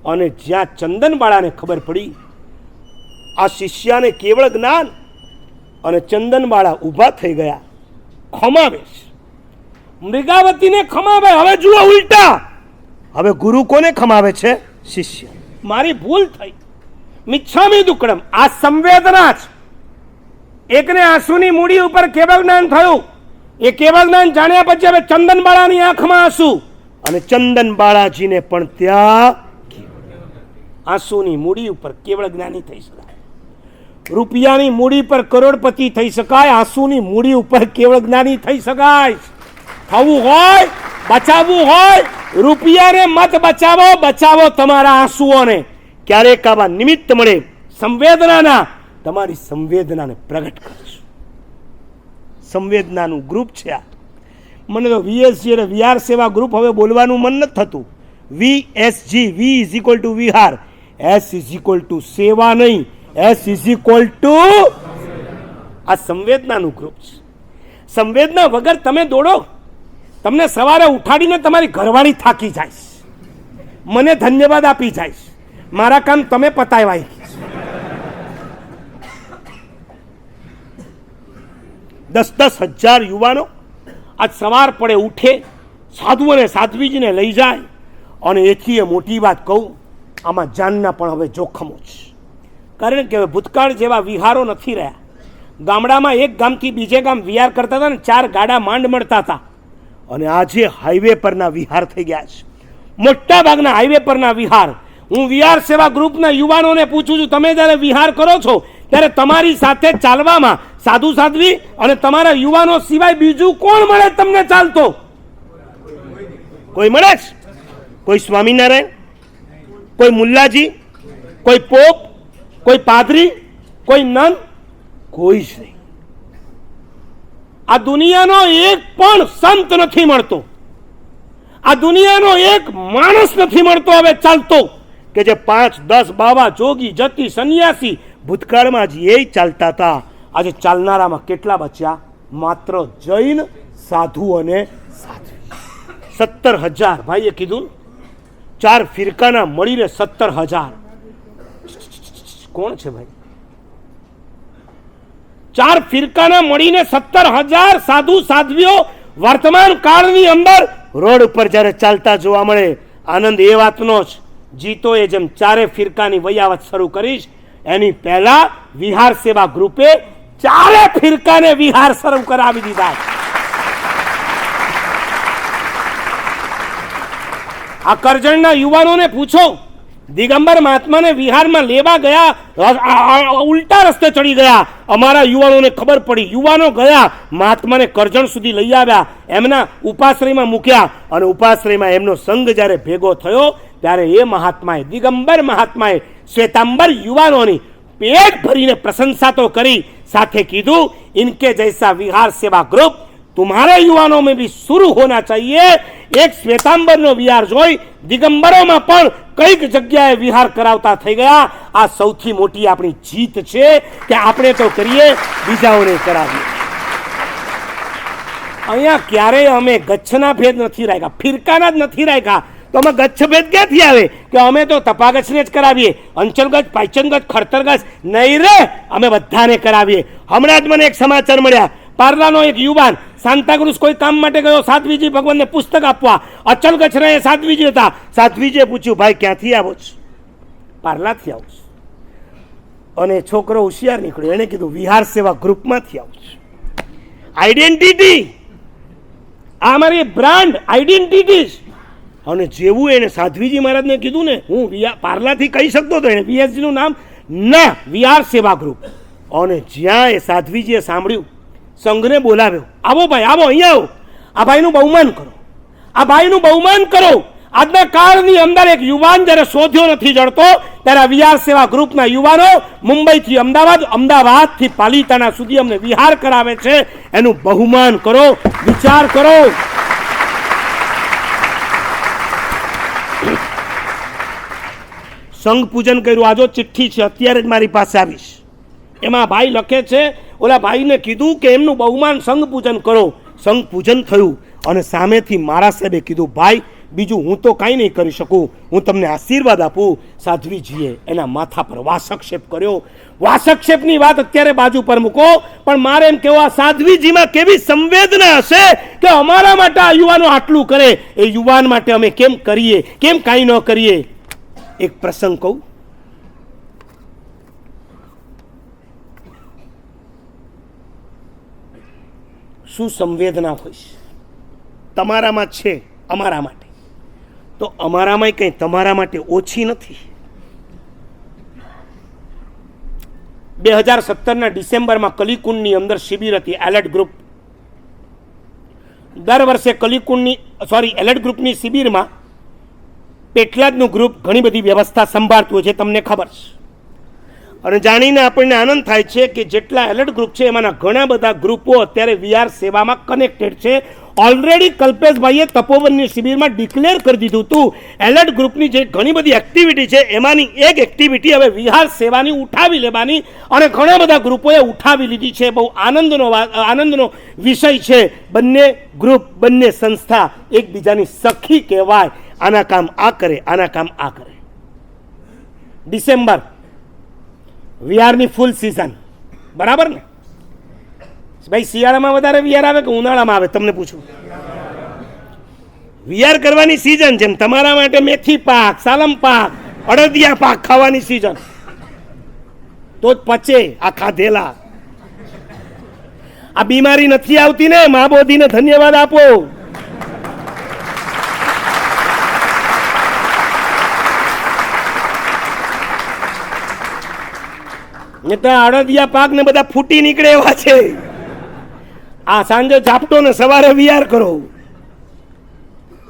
અને જ્યાં ચંદનબાળાને ખબર પડી આ શિષ્યાને કેવળ જ્ઞાન, અને ચંદનબાળા ઊભા થઈ ગયા, ખમાવે છે. મૃગાવતીને ખમાવે. હવે જુઓ ઉલટા. હવે ગુરુ કોને ખમાવે છે? શિષ્ય. મારી ભૂલ થઈ, મિચ્છામી દુક્કડમ. આ સંવેદના છે. એકને આંસુની મૂડી ઉપર કેવળ જ્ઞાન થયું. એ કેવળ જ્ઞાન જાણ્યા પછી હવે ચંદનબાળાની આંખમાં આંસુ, અને ચંદનબાળાજીને પણ ત્યાં. આંસુની મૂડી ઉપર કેવળ જ્ઞાની થઈ શકાય. રૂપિયાની મૂડી પર કરોડપતિ થઈ શકાય, આંસુની મૂડી ઉપર કેવળ જ્ઞાની થઈ શકાય. થવું હોય, બચાવવું હોય, રૂપિયાને મત બચાવો, બચાવો તમારા આંસુઓને. ક્યારેક આવા નિમિત્ત મળે સંવેદનાના, તમારી સંવેદનાને પ્રગટ કરજો. સંવેદનાનું ગ્રુપ છે આ. મને તો VSG અને વિહાર સેવા ગ્રુપ હવે બોલવાનું મન નથી થતું. VSG, V is equal to Vihar, S is equal to સેવા નહીં, S ઇઝ ઇક્વલ ટુ આ સંવેદનાનું ગ્રુપ છે. સંવેદના વગર તમે દોડો, તમને સવારે ઉઠાડીને તમારી ઘરવાળી થાકી જાય, મને ધન્યવાદ આપી જાય, મારા કામ તમે પતાવ્યા. 10,000 યુવાનો આજ સવાર પડે ઉઠે, સાધુ અને સાધ્વીજીને લઈ જાય. અને એથી મોટી વાત કહું, આમાં જાનના પણ હવે જોખમો છે. કારણ કે હવે ભૂતકાળ જેવા વિહારો નથી રહ્યા. ગામડામાં એક ગામથી બીજે ગામ વિહાર કરતા હતા ને 4 ગાડા માંડ મળતા હતા. અને આજે હાઈવે પરના વિહાર થઈ ગયા છે, મોટા ભાગના હાઈવે પરના વિહાર. હું વિહાર સેવા ગ્રુપના યુવાનોને પૂછું છું, તમે જ્યારે વિહાર કરો છો ત્યારે તમારી સાથે ચાલવામાં સાધુ સાધ્વી અને તમારા યુવાનો સિવાય બીજું કોણ મળે તમને ચાલતો? કોઈ મળે છે? કોઈ સ્વામિનારાયણ, કોઈ મુલ્લાજી, કોઈ પોપ, કોઈ પાદરી, કોઈ નન? કોઈ જ નહીં. આ દુનિયાનો એક પણ સંત નથી મળતો, આ દુનિયાનો એક માણસ નથી મળતો હવે ચાલતો કે જે 5, 10 બાવા, જોગી, જતી, સંન્યાસી ભૂતકાળમાં જ એ ચાલતા હતા. આજે ચાલનારામાં કેટલા બચ્યા? માત્ર જૈન, સાધુ અને સાધ્વી. 17,000 ભાઈએ કીધું, 4 ફિરકાના મળીને 17,000. કોણ છે ભાઈ? 4 ફિરકાના મળીને 17,000 સાધુ સાધ્વીઓ વર્તમાન કાળની અંદર રોડ ઉપર જ્યારે ચાલતા જોવા મળે. આનંદ એ વાતનો જ, જીતોએ જેમ 4 ફિરકાની વયાવત શરૂ કરીશ, એની પહેલા વિહાર સેવા ગ્રુપે 4 ફિરકાને વિહાર શરૂ કરાવી દીધા. આ કરજણના યુવાનોને પૂછો, દિગંબર મહાત્માને વિહારમાં લેવા ગયા, ઉલટા રસ્તે ચડી ગયા. અમારા યુવાનોને ખબર પડી, યુવાનો ગયા, મહાત્માને કરજણ સુધી લઈ આવ્યા, એમના ઉપાશ્રયમાં મૂક્યા. અને ઉપાશ્રયમાં એમનો સંઘ જ્યારે ભેગો થયો ત્યારે એ મહાત્માએ, દિગંબર મહાત્માએ શ્વેતાંબર યુવાનોની પેટ ભરીને પ્રશંસા તો કરી, સાથે કીધું, इनके जैसा विहार सेवा ग्रुप तुम्हारे युवानों में भी शुरू होना चाहिए. एक श्वेतांबर नो विहार જોઈ દિગંબરોમાં પણ કઈક જગ્યાએ વિહાર કરાવતા થઈ ગયા. આ સૌથી મોટી આપણી જીત છે કે આપણે તો કરીએ, બીજાઓને કરાવીએ. અહીંયા ક્યારેય અમે ગચ્છના ભેદ નથી રાખ્યા, ફિરકાના જ નથી રાખ્યા. તો અમે ગચ્છ ભેદ ક્યાંથી આવે કે અમે તો તપાગચ્છને જ કરાવીએ, અંચલગચ્છ, પાયચનગચ્છ, ખડતરગચ્છ નહીં રે, અમે બધાને કરાવીએ. હમણાં જ મને એક સમાચાર મળ્યા, પાર્લાનો એક યુવાન સાંતાક્રુઝ કોઈ કામ માટે ગયો, સાધ્વીજી ભગવાનને પુસ્તક આપવા. અચલગચ્છ રહે સાધ્વીજી હતા. સાધ્વીજીએ પૂછ્યું, ભાઈ ક્યાંથી આવો છો? પાર્લાથી આવું છું. અને છોકરો હોશિયાર નીકળ્યો, એણે કીધું વિહાર સેવા ગ્રુપમાંથી આવું છું. આઈડેન્ટિટી, આ અમારી બ્રાન્ડ આઈડેન્ટિટી. અને જેવું એને સાધ્વીજી મહારાજને કીધું ને, હું પાર્લાથી કહી શકતો હતો, એને VSG નું નામ ના, વિહાર સેવા ગ્રુપ. અને જ્યાં એ સાધ્વીજીએ સાંભળ્યું, સંઘને બોલાવ્યો, આવો ભાઈ, આવો, અહીંયા આવો, આ ભાઈનું બહુમાન કરો, આ ભાઈનું બહુમાન કરો. આજના કાળની અંદર એક યુવાન જ્યારે શોધ્યો નથી જડતો, ત્યારે વિહાર સેવા ગ્રુપના યુવાનો મુંબઈથી અમદાવાદ, અમદાવાદથી પાલિતાણા સુધી અમને વિહાર કરાવે છે. એનું બહુમાન કરો, વિચાર કરો. સંઘ પૂજન કર્યું, આજો ચિઠ્ઠી છે, અત્યારે જ મારી પાસે આવીશ. એમાં ભાઈ લખે છે, ઓલા ભાઈને કીધું કે એમનું બહુમાન સંઘ પૂજન કરો. સંઘ પૂજન થયું અને સામેથી મારા સાહેબે કીધું, ભાઈ બીજું હું તો કાંઈ નહીં કરી શકું, હું તમને આશીર્વાદ આપું. સાધ્વીજીએ એના માથા પર વાસક્ષેપ કર્યો. વાસક્ષેપની વાત અત્યારે બાજુ પર મૂકો, પણ મારે એમ કહેવું, આ સાધ્વીજીમાં કેવી સંવેદના હશે કે અમારા માટે આ યુવાનો આટલું કરે, એ યુવાન માટે અમે કેમ કરીએ, કેમ કાંઈ ન કરીએ. એક પ્રસંગ કહું, શું સંવેદના હોય તમારામાં છે અમારા માટે, તો અમારામાં કંઈ તમારા માટે ઓછી નથી. 2017ના ડિસેમ્બરમાં કલીકુંડની અંદર શિબિર હતી એલર્ટ ગ્રુપ. દર વર્ષે એલર્ટ ગ્રુપની શિબિરમાં પેટલાદનું ગ્રુપ ઘણી બધી વ્યવસ્થા સંભાળતું હોય છે, તમને ખબર છે. અને જાણીને આપણને આનંદ થાય છે કે જેટલા એલર્ટ ગ્રુપ છે એમાંના ઘણા બધા ગ્રુપો અત્યારે વીઆર સેવામાં કનેક્ટેડ છે. ઓલરેડી કલ્પેશભાઈએ તપોવનની શિબિરમાં ડિક્લેર કરી દીધું હતું એલર્ટ ગ્રુપની જે ઘણી બધી એક્ટિવિટી છે એમાંની એક એક્ટિવિટી હવે વિહાર સેવાની ઉઠાવી લેવાની, અને ઘણા બધા ગ્રુપોએ ઉઠાવી લીધી છે. બહુ આનંદનો વિષય છે. બંને ગ્રુપ, બંને સંસ્થા એકબીજાની સખી કહેવાય. આના કામ આ કરે, આના કામ આ કરે. ડિસેમ્બર વિહારની ફૂલ સિઝન, બરાબર ને ભાઈ? શિયાળામાં વધારે વિહાર આવે કે ઉનાળામાં આવે? તમને પૂછું. વિહાર કરવાની સિઝન છે. તમારા માટે મેથી પાક, સાલમ પાક, અડદિયા પાક ખાવાની સિઝન, તો જ પચે આ ખાધેલા. આ બીમારી નથી આવતી ને? મા બોધીને ધન્યવાદ આપો. અડદિયા પાક ને બધા ફૂટી નીકળે એવા છે. આ સાંજે ઝાપટો ને સવારે વિહાર કરો.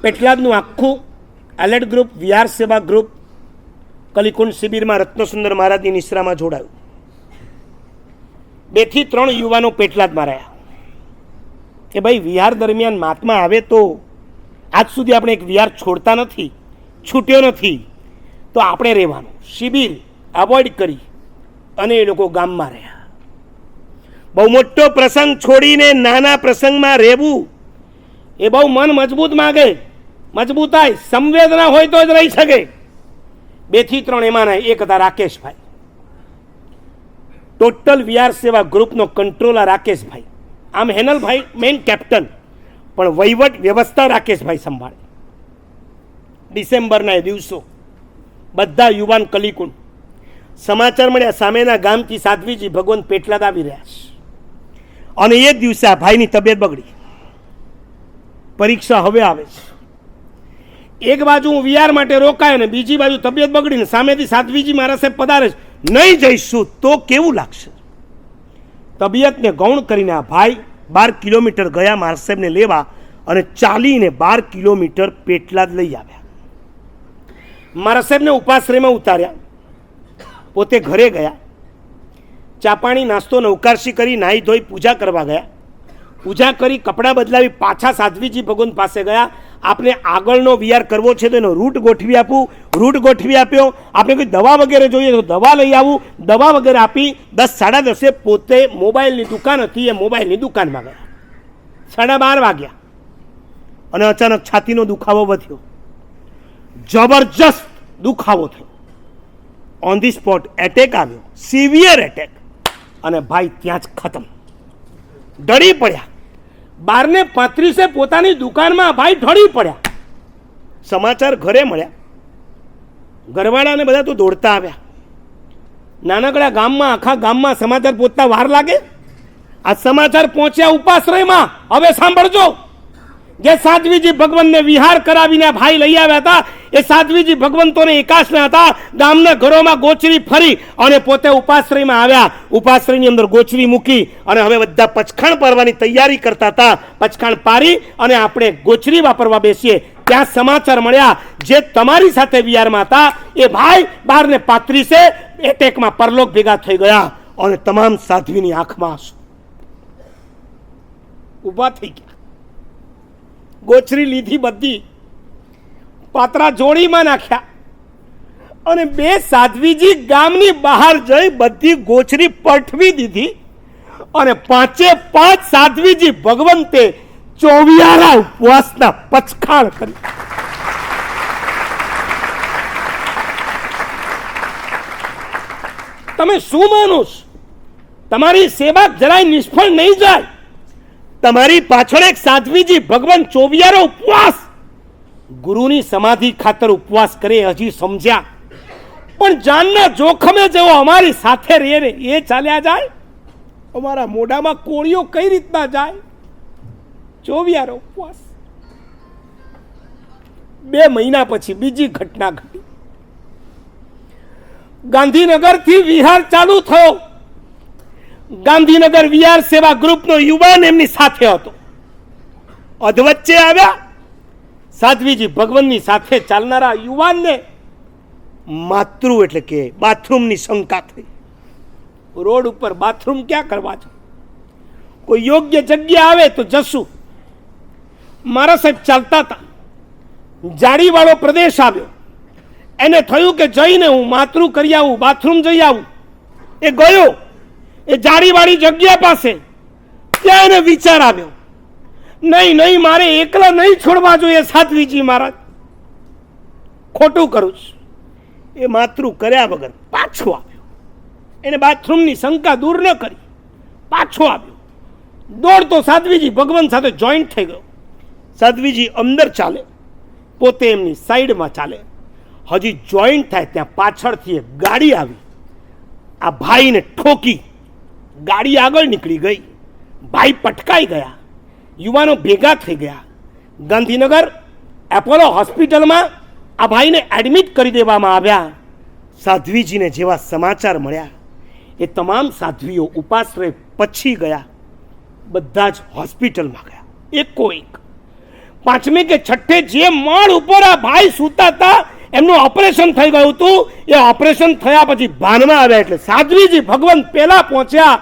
પેટલાદનું આખું એલર્ટ ગ્રુપ, વિહાર સેવા ગ્રુપ કલીકુંડ શિબિરમાં રત્નસુંદર મહારાજની નિશ્રામાં જોડાયું. 2 થી 3 યુવાનો પેટલાદમાં રહ્યા કે ભાઈ વિહાર દરમિયાન મહાત્મા આવે તો આજ સુધી આપણે એક વિહાર છોડતા નથી, છૂટ્યો નથી, તો આપણે રહેવાનું. શિબિર અવોઇડ કરી અને એ લોકો ગામમાં રહ્યા. બહુ મોટો પ્રસંગ છોડીને નાના પ્રસંગમાં રહેવું એ બહુ મન મજબૂત માગે, મજબૂતાઈ, સંવેદના હોય તો જ રહી શકે. 2 થી 3 એમાંના એક હતા રાકેશભાઈ. ટોટલ વિહાર સેવા ગ્રુપનો કંટ્રોલર રાકેશભાઈ. આમ હેનલભાઈ મેઇન કેપ્ટન, પણ વહીવટ વ્યવસ્થા રાકેશભાઈ સંભાળે. ડિસેમ્બરના એ દિવસો બધા યુવાન કલીકુંડ. સમાચાર મળ્યા સામેના ગામથી સાધ્વીજી ભગવાન પેટલાદ આવી રહ્યા છે. અને એ દિવસે આ ભાઈની તબિયત બગડી. પરીક્ષા હવે આવે છે. એક બાજુ હું વિહાર માટે રોકાયો ને બીજી બાજુ તબિયત બગડીને સામેથી સાધ્વીજી મારા સાહેબ પધારે છે. નહીં જઈશું તો કેવું લાગશે? તબિયતને ગૌણ કરીને આ ભાઈ 12 કિલોમીટર ગયા મારા સાહેબને લેવા, અને ચાલીને 12 કિલોમીટર પેટલાદ લઈ આવ્યા. મારા સાહેબને ઉપાશ્રયમાં ઉતાર્યા, પોતે ઘરે ગયા. ચા પાણી નાસ્તો નૌકારશી કરી નાહી ધોઈ પૂજા કરવા ગયા. પૂજા કરી કપડાં બદલાવી પાછા સાધ્વીજી ભગવાન પાસે ગયા. આપણે આગળનો વિહાર કરવો છે તો એનો રૂટ ગોઠવી આપું. રૂટ ગોઠવી આપ્યો. આપણે કોઈ દવા વગેરે જોઈએ તો દવા લઈ આવું. દવા વગેરે આપી 10, 10:30 પોતે મોબાઈલની દુકાન હતી, એ મોબાઈલની દુકાનમાં ગયા. 12:30 વાગ્યા અને અચાનક છાતીનો દુખાવો વધ્યો, જબરજસ્ત દુખાવો થયો. ઓન ધી સ્પોટ એટેક આવ્યો, સિવિયર એટેક, અને ભાઈ ત્યાં જ ખતમ. ઢળી પડ્યા. 12:35 પોતાની દુકાનમાં ભાઈ ઢળી પડ્યા. સમાચાર ઘરે મળ્યા. ઘરવાળાને બધા તો દોડતા આવ્યા. નાનકડા ગામમાં, આખા ગામમાં સમાચાર પહોંચતા વાર લાગે? આ સમાચાર પહોંચ્યા ઉપાશ્રયમાં. હવે સાંભળજો, જે સાધ્વીજી ભગવાનને વિહાર કરાવીને ભાઈ લઈ આવ્યા હતા, એ સાધ્વીજી ભગવંતોને એકાશના હતા. ગામના ઘરોમાં ગોચરી ફરી અને પોતે ઉપાશ્રયમાં આવ્યા. ઉપાશ્રયની અંદર ગોચરી મૂકી અને હવે બધા પચખાણ પારવાની તૈયારી કરતા હતા. પચખાણ પારી અને આપણે ગોચરી વાપરવા બેસીએ ત્યાં સમાચાર મળ્યા, જે તમારી સાથે વિહારમાં હતા એ ભાઈ 12:35 એટેકમાં પરલોક ભેગા થઈ ગયા. અને તમામ સાધ્વીની આંખમાં આંસુ. ઊભા થઈ ગયા. ગોચરી લીધી, બધી પાત્રા જોડીમાં નાખ્યા, અને 2 સાધ્વીજી ગામની બહાર જઈ બધી ગોચરી પઠવી દીધી. અને 5 સાધ્વીજી ભગવંતે 24 ઉપવાસના પચખાણ કરી. તમે શું માનો છો? તમારી સેવા જરાય નિષ્ફળ નહીં જાય. તમારી પાછળ એક સાધ્વીજી ભગવાન 24 ઉપવાસ, ગુરુની સમાધિ ખાતર ઉપવાસ કરે, હજી સમજ્યા. પણ જાનના જોખમે જેવો અમારી સાથે રહે ને એ ચાલ્યા જાય. અમારા મોઢામાં કોળીઓ કઈ રીતના જાય? 24 ઉપવાસ. 2 મહિના પછી બીજી ઘટના ઘટી. ગાંધીનગરથી વિહાર ચાલુ થયો. ગાંધીનગર વીઆર સેવા ગ્રુપનો યુવાન એમની સાથે હતો. અધવચ્ચે આવ્યા સાધ્વીજી ભગવાનની સાથે ચાલનારા યુવાનને માતૃ એટલે કે બાથરૂમની શંકા થઈ. રોડ ઉપર બાથરૂમ ક્યાં કરવા છે? કોઈ યોગ્ય જગ્યા આવે તો જશું. મારા સાહેબ ચાલતા હતા, જાળીવાળો પ્રદેશ આવ્યો. એને થયું કે જઈને હું માતૃ કરી આવું, બાથરૂમ જઈ આવું. એ ગયો એ જાળીવાળી જગ્યા પાસે. ત્યાં એને વિચાર આવ્યો, નહીં નહીં, મારે એકલા નહીં છોડવા જોઈએ સાધ્વીજી મહારાજ, ખોટું કરું છું. એ માતૃ કર્યા વગર પાછો આવ્યો. એને બાથરૂમની શંકા દૂર ન કરી, પાછો આવ્યો. દોડતો સાધ્વીજી ભગવાન સાથે જોઈન્ટ થઈ ગયો. સાધ્વીજી અંદર ચાલે, પોતે એમની સાઈડમાં ચાલે. હજી જોઈન્ટ થાય ત્યાં પાછળથી એક ગાડી આવી, આ ભાઈને ઠોકી. ગાડી આગળ નીકળી ગઈ, ભાઈ પટકાઈ ગયા. યુવાનો ભેગા થઈ ગયા. ગાંધીનગર એપોલો હોસ્પિટલમાં આ ભાઈને એડમિટ કરી દેવામાં આવ્યા. સાધ્વીજીને જેવા સમાચાર મળ્યા એ તમામ સાધ્વીઓ ઉપાશ્રય પછી ગયા. બધા જ હોસ્પિટલમાં ગયા, એકો એક. પાંચમે કે છઠ્ઠે જે માળ ઉપર આ ભાઈ સૂતા હતા એમનું ઓપરેશન થઈ ગયું હતું. એ ઓપરેશન થયા પછી ભાનમાં આવ્યા એટલે સાધ્વીજી ભગવાન પહેલા પહોંચ્યા.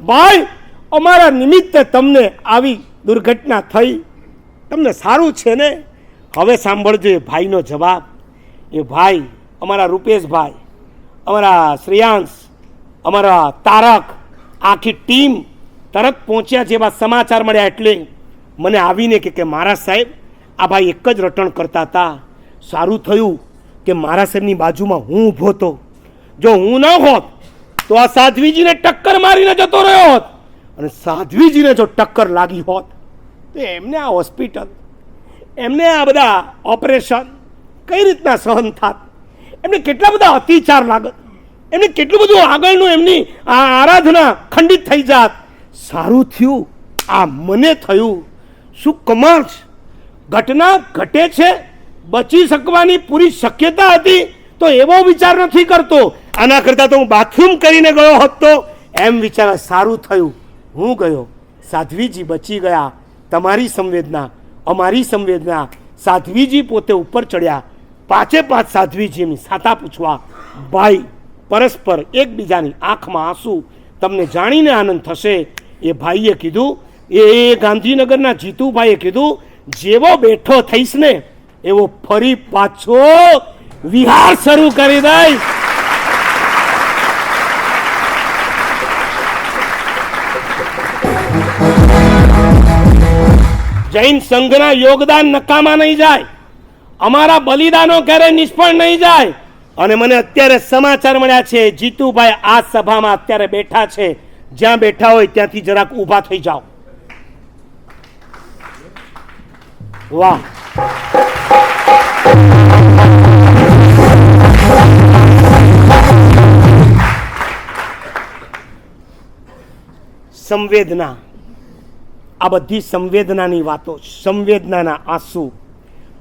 ભાઈ, અમારા નિમિત્તે તમને આવી દુર્ઘટના થઈ, તમને સારું છે ને? હવે સાંભળજો એ ભાઈનો જવાબ. એ ભાઈ અમારા રૂપેશભાઈ, અમારા શ્રેયાંશ, અમારા તારક, આખી ટીમ તરત પહોંચ્યા. જેવા સમાચાર મળ્યા એટલે મને આવીને કે મારા સાહેબ, આ ભાઈ એક જ રટણ કરતા હતા. સારું થયું કે મારા સાહેબની બાજુમાં હું ઊભો હતો. જો હું ન હોત તો આ સાધ્વીજીને ટક્કર મારીને જતો રહ્યો હોત, અને સાધ્વીજીને જો ટક્કર લાગી હોત તો એમને આ હોસ્પિટલ, એમને આ બધા ઓપરેશન કઈ રીતના સહન થાત? એમને કેટલા બધા અત્યાચાર લાગત, એમને કેટલું બધું આગળનું એમની આ આરાધના ખંડિત થઈ જાત. સારું થયું આ મને થયું. શું કમાલ છે! ઘટના ઘટે છે, બચી શકવાની પૂરી શક્યતા હતી તો એવો વિચાર નથી કરતો. આના કરતાં તો હું બાથરૂમ કરીને ગયો હોત તો એમ વિચાર. સારું થયું હું ગયો, સાધ્વીજી બચી ગયા. તમારી સંવેદના, અમારી સંવેદના. સાધ્વીજી પોતે ઉપર ચડ્યા. પાંચે પાંચ સાધ્વીજી એમની સાતા પૂછવા. ભાઈ પરસ્પર એકબીજાની આંખમાં આંસુ. તમને જાણીને આનંદ થશે. એ ભાઈએ કીધું, એ ગાંધીનગરના જીતુભાઈએ કીધું, જેવો બેઠો થઈશ ને એવો ફરી પાછો વિહાર શરૂ કરી દઈશ. જૈન સંઘના યોગદાન નકામા નહીં જાય, અમારા બલિદાનો ક્યારે નિષ્ફળ નહીં જાય. અને મને અત્યારે સમાચાર મળ્યા છે જીતુભાઈ આ સભામાં અત્યારે બેઠા છે. જ્યાં બેઠા હોય ત્યાંથી જરાક ઊભા થઈ જાઓ. વાહ! સંવેદના, આ બધી સંવેદનાની વાતો, સંવેદનાના આંસુ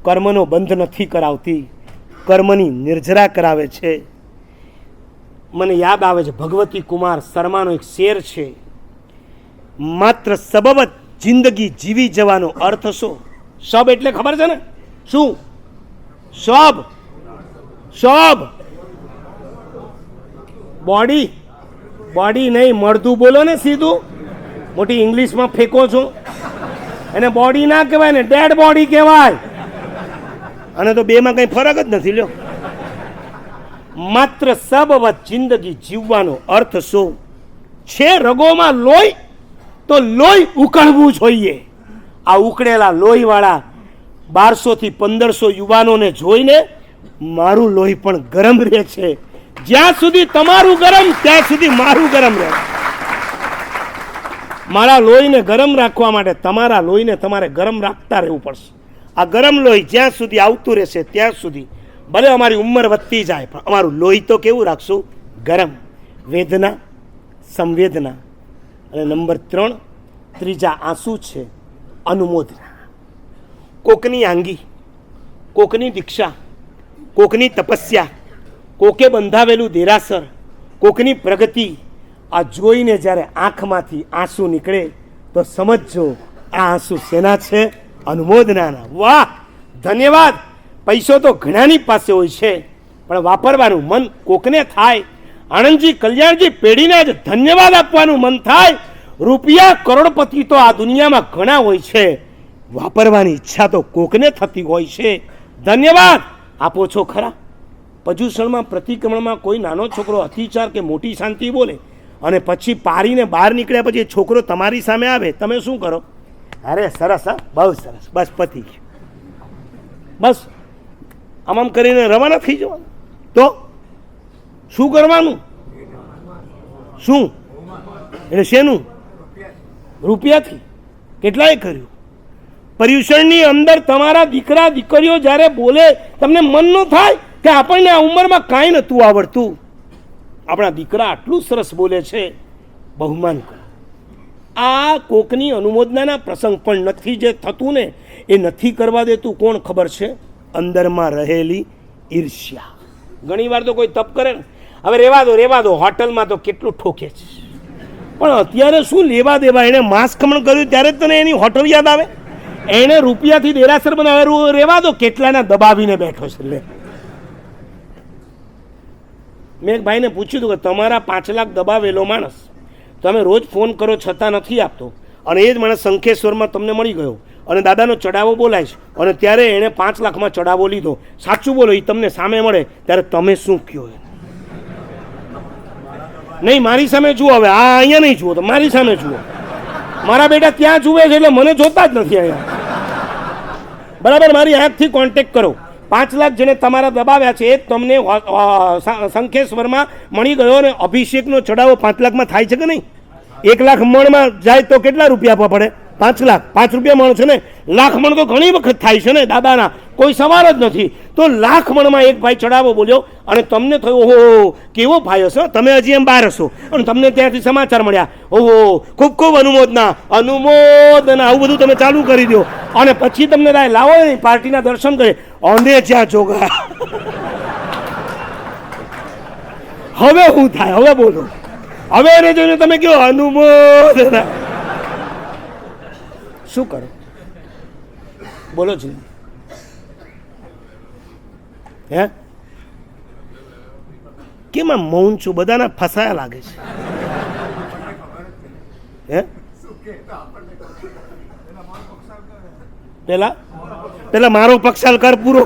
કર્મનો બંધ નથી કરાવતી, કર્મની નિર્જરા કરાવે છે. મને યાદ આવે છે ભગવતી કુમાર શર્માનો એક શેર છે, માત્ર સબબત જિંદગી જીવી જવાનો અર્થ શું? સબ એટલે ખબર છે ને શું? સબ, સબ બોડી, બોડી નહીં, મળતું બોલો ને સીધું. મોટી ઇંગ્લિશમાં ફેંકો છો. એને બોડી ના કહેવાય ને, ડેડ બોડી કહેવાય. અને તો બેમાં કંઈ ફરક જ નથી. લ્યો, માત્ર સબવત જિંદગી જીવવાનો અર્થ શું છે? રગોમાં લોહી તો લોહી ઉકળવું જોઈએ. આ ઉકળેલા લોહીવાળા 1200 થી 1500 યુવાનોને જોઈને મારું લોહી પણ ગરમ રહે છે. જ્યાં સુધી તમારું ગરમ ત્યાં સુધી મારું ગરમ રહે. મારા લોહીને ગરમ રાખવા માટે તમારા લોહીને તમારે ગરમ રાખતા રહેવું પડશે. આ ગરમ લોહી જ્યાં સુધી આવતું રહેશે ત્યાં સુધી ભલે અમારી ઉંમર વધતી જાય પણ અમારું લોહી તો કેવું રાખશું? ગરમ. વેદના, સંવેદના. અને નંબર 3, ત્રીજા આંસુ છે અનુમોદના. કોકની આંગી, કોકની દીક્ષા, કોકની તપસ્યા, કોકે બંધાવેલું દેરાસર, કોકની પ્રગતિ, આ જોઈને જ્યારે આંખમાંથી આંસુ નીકળે તો સમજજો આ આંસુ શેના છે? અનુમોદનાના. વાહ, ધન્યવાદ. પૈસો તો ઘણાની પાસે હોય છે, પણ વાપરવાનું મન કોકને થાય. આનંદજી, કલ્યાણજી, પેઢીને જ ધન્યવાદ આપવાનું મન થાય. રૂપિયા કરોડપતિ તો આ દુનિયામાં ઘણા હોય છે, વાપરવાની ઈચ્છા તો કોકને થતી હોય છે. ધન્યવાદ આપો છો ખરા? પર્યુષણમાં, પ્રતિક્રમણમાં કોઈ નાનો છોકરો અતિચાર કે મોટી શાંતિ બોલે અને પછી પારીને બહાર નીકળ્યા પછી એ છોકરો તમારી સામે આવે, તમે શું કરો? અરે સરસ, હા, બહુ સરસ, બસ પતી ગયું, બસ આમ કરીને રવાના થઈ જવાનું. તો શું કરવાનું? શું એટલે શેનું? રૂપિયાથી. કેટલાય કર્યું. પર્યુષણની અંદર તમારા દીકરા દીકરીઓ જ્યારે બોલે તમને મન ન થાય કે આપણને આ ઉંમરમાં કાંઈ નહોતું આવડતું, આપણા દીકરા આટલું સરસ બોલે છે, બહુમાન કરો. આ કોકની અનુમોદનાના પ્રસંગ પણ નથી જે થતું ને એ નથી કરવા દેતું. કોણ ખબર છે? અંદરમાં રહેલી ઈર્ષ્યા. ઘણી વાર તો કોઈ તપ કરે ને, હવે રેવા દો, હોટલમાં તો કેટલું ઠોકે છે, પણ અત્યારે શું લેવા દેવા? એણે માંસ ખમણ કર્યું ત્યારે જ તને એની હોટલ યાદ આવે? એણે રૂપિયાથી દેરાસર બનાવ્યું, રેવા દો, કેટલાના દબાવીને બેઠો છે. લે, મેં એક ભાઈને પૂછ્યું હતું કે તમારા 5 લાખ દબાવેલો માણસ તમે રોજ ફોન કરો છતાં નથી આપતો, અને એ જ માણસ શંખેશ્વરમાં તમને મળી ગયો અને દાદાનો ચડાવો બોલાય છે, અને ત્યારે એણે 5 લાખમાં ચડાવો લીધો, સાચું બોલો, એ તમને સામે મળે ત્યારે તમે શું કહો? નહીં, મારી સામે જુઓ. હવે આ અહીંયા નહીં જુઓ, તો મારી સામે જુઓ. મારા બેટા ત્યાં જુએ છે એટલે મને જોતા જ નથી અહીંયા. બરાબર, મારી આંખથી કોન્ટેક્ટ કરો. 5 લાખ જેને તમારા દબાવ્યા છે એ તમને શંખેશ્વરમાં મળી ગયો, અને અભિષેકનો ચડાવો 5 લાખમાં થાય છે કે નહીં? 1 લાખ મણમાં જાય તો કેટલા રૂપિયા આપવા પડે? 5 લાખ. 5 રૂપિયા મણ છે ને, લાખ મણ તો ઘણી વખત થાય છે ને દાદાના, કોઈ સવાલ જ નથી. તો લાખ મણમાં એક ભાઈ ચડાવો બોલ્યો અને તમને થયું ઓહો કેવો ભાઈ હશો, તમે હજી એમ બહાર હશો, અને તમને ત્યાંથી સમાચાર મળ્યા, ઓહો ખૂબ ખૂબ અનુમોદના, આવું બધું તમે ચાલુ કરી દો, અને પછી તમને લાવો ને પાર્ટીના દર્શન કરે, ઓંધે જ્યાં જોગા. હવે શું થાય? હવે બોલો. હવે એને જોઈને તમે કહો અનુમોદના. શું કરો? બોલો છે. હે કેમ આમ મૌન છું? બધાના ફસાયા લાગે છે. હે પેલા મારો પક્ષાલ કર પૂરો,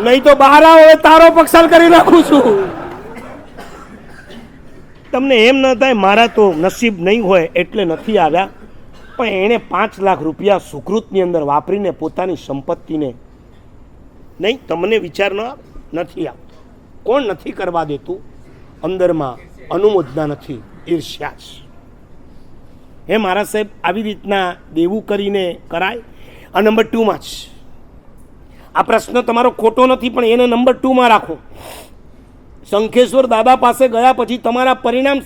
નહીં તો બહાર આવો તારો પક્ષાલ કરી નાખું છું. તમને એમ ન થાય મારા તો નસીબ નહીં હોય એટલે નથી આવ્યા, પણ એણે 5 લાખ રૂપિયા સુકૃતની અંદર વાપરીને પોતાની સંપત્તિને, નહીં તમને વિચાર ન નથી આવતો. કોણ નથી કરવા દેતું? અંદરમાં અનુમોદના નથી, ઈર્ષ્યા છે. હે મારા સાહેબ, આવી રીતના દેવું કરીને કરાય. આ નંબર 2માં જ. આ પ્રશ્ન તમારો ખોટો નથી, પણ એને નંબર 2માં રાખો. શંખેશ્વર દાદા પાસે ગયા પછી તમારા પરિણામ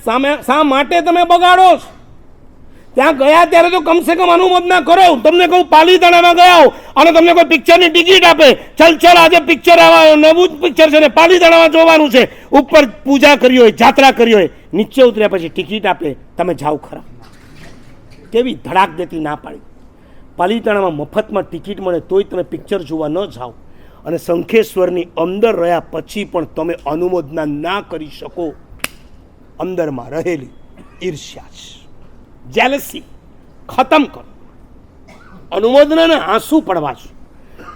શા માટે તમે બગાડો છો? ત્યાં ગયા ત્યારે તો કમસે કમ અનુમોદના કરો. તમને કહું, પાલીતાણામાં ગયા હો અને તમને કોઈ પિક્ચરની ટિકિટ આપે, ચલ આજે પિક્ચર આવા, નવું પિક્ચર છે ને પાલીતાણામાં જોવાનું છે, ઉપર પૂજા કરી હોય, જાત્રા કરી હોય, નીચે ઉતર્યા પછી ટિકિટ આપે, તમે જાઓ ખરા? કેવી ધડાક દેતી ના પાડી. પાલીતાણામાં મફતમાં ટિકિટ મળે તોય તમે પિક્ચર જોવા ન જાઓ, અને શંખેશ્વરની અંદર રહ્યા પછી પણ તમે અનુમોદના ના કરી શકો. અંદરમાં રહેલી ઈર્ષ્યા છે, જેલસી ખતમ કરો. અનુમોદનાના આંસુ પડવા છે.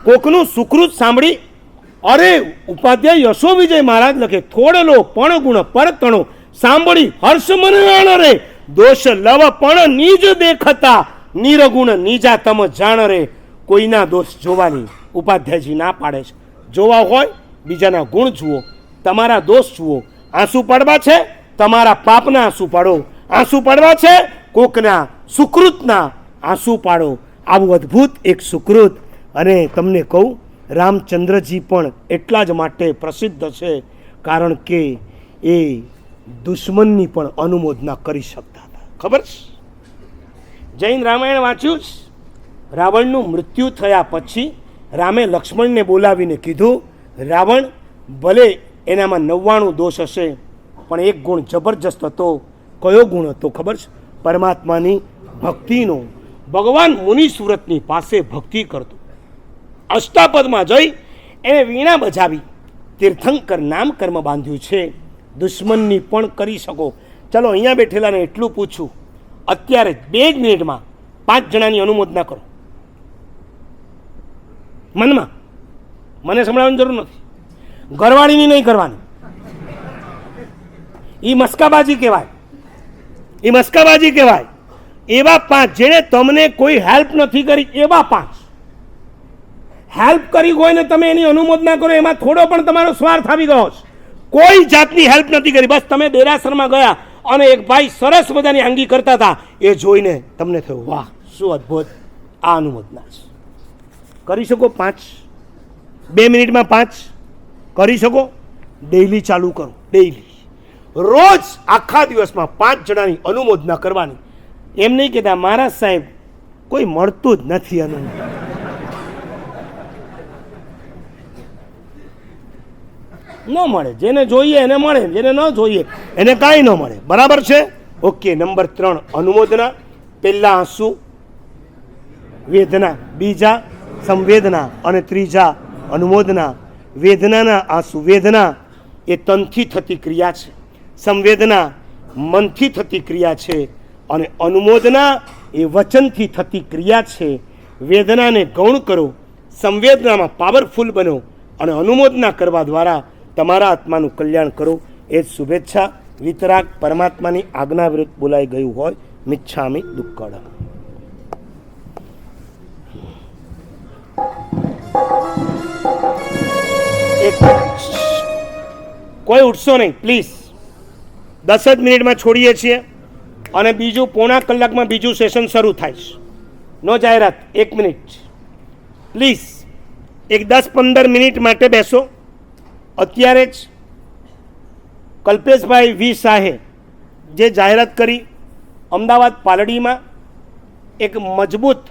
કોકનું સુકૃત સાંભળી, અરે ઉપાધ્યાય યશો વિજય મહારાજ લખે, થોડેલો પણ ગુણ પરતણો સાંભળી હર્ષ મન રે, દોષ લવ પણ નિજ દેખતા, નિરગુણ નીજા તમ જાણ રે. કોઈના દોષ જોવાની ઉપાધ્યાયજી ના પાડે છે. જોવા હોય બીજાના ગુણ જુઓ, તમારા દોષ જુઓ. આંસુ પડવા છે, તમારા પાપના આંસુ પાડો. આંસુ પડવા છે, કોકના સુકૃતના આંસુ પાડો. આવું અદ્ભુત એક સુકૃત. અને તમને કહું, રામચંદ્રજી પણ એટલા જ માટે પ્રસિદ્ધ છે કારણ કે એ દુશ્મનની પણ અનુમોદના કરી શકતા હતા. ખબર છે? જૈન રામાયણ વાંચ્યું જ. રાવણનું મૃત્યુ થયા પછી રામે લક્ષ્મણને બોલાવીને કીધું, રાવણ ભલે એનામાં 99 દોષ હશે, પણ એક ગુણ જબરજસ્ત હતો. કયો ગુણ હતો ખબર છે? પરમાત્માની ભક્તિનો. ભગવાન મુનિ સુરતની પાસે ભક્તિ કરતો, અષ્ટાપદમાં જઈ એને વીણા બજાવી તીર્થંકર નામ કર્મ બાંધ્યું છે. દુશ્મનની પણ કરી શકો. ચલો અહીંયા બેઠેલાને એટલું પૂછું, અત્યારે 2 જ મિનિટમાં 5 જણાની અનુમોદના કરો મનમાં. મને સંભળાવવાની જરૂર નથી, ઘરવાળીની નહીં કરવાની. એ મસ્કાબાજી કહેવાય, એ મસ્કાબાજી કહેવાય. એવા 5 જેણે તમને કોઈ હેલ્પ નથી કરી, એવા 5. હેલ્પ કરી હોય ને તમે એની અનુમોદના કરો, એમાં થોડો પણ તમારો સ્વાર્થ આવી ગયો છે. કોઈ જાતની હેલ્પ નથી કરી, બસ તમે દેરાસરમાં ગયા અને એક ભાઈ સરસ મજાની આંગી કરતા હતા, એ જોઈને તમને થયું વાહ શું અદ્ભુત, આ અનુમોદના છે. કરી શકો 5? 2 મિનિટમાં 5 કરી શકો? ડેઈલી ચાલુ કરો, ડેઈલી. રોજ આખા દિવસમાં 5 જણાની અનુમોદના કરવાની. એમ નહીં કહેતા મહારાજ સાહેબ કોઈ મળતું જ નથી અનુમોદના. ન મળે, જેને જોઈએ એને મળે, જેને ન જોઈએ એને કાંઈ ન મળે. બરાબર છે? ઓકે. નંબર 3 અનુમોદના. પહેલા આંસુ વેદના, બીજા સંવેદના અને ત્રીજા અનુમોદના. વેદનાના આંસુ, વેદના એ તનથી થતી ક્રિયા છે, સંવેદના મનથી થતી ક્રિયા છે અને અનુમોદના એ વચનથી થતી ક્રિયા છે. વેદનાને ગૌણ કરો, સંવેદનામાં પાવરફુલ બનો અને અનુમોદના કરવા દ્વારા તમારા આત્માનું કલ્યાણ કરો. એ જ શુભેચ્છા. વિતરાગ પરમાત્માની આજ્ઞા વિરુદ્ધ બોલાઈ ગયું હોય મિચ્છામિ દુક્કડમ. કોઈ ઉઠશો નહીં પ્લીઝ. 10 જ મિનિટમાં છોડીએ છીએ અને બીજું પોણા કલાકમાં બીજું સેશન શરૂ થાય છે. નો જાહેરાત. 1 મિનિટ પ્લીઝ. એક 10-15 મિનિટ માટે બેસો. અત્યારે જ કલ્પેશભાઈ વી શાહે જે જાહેરાત કરી, અમદાવાદ પાલડીમાં એક મજબૂત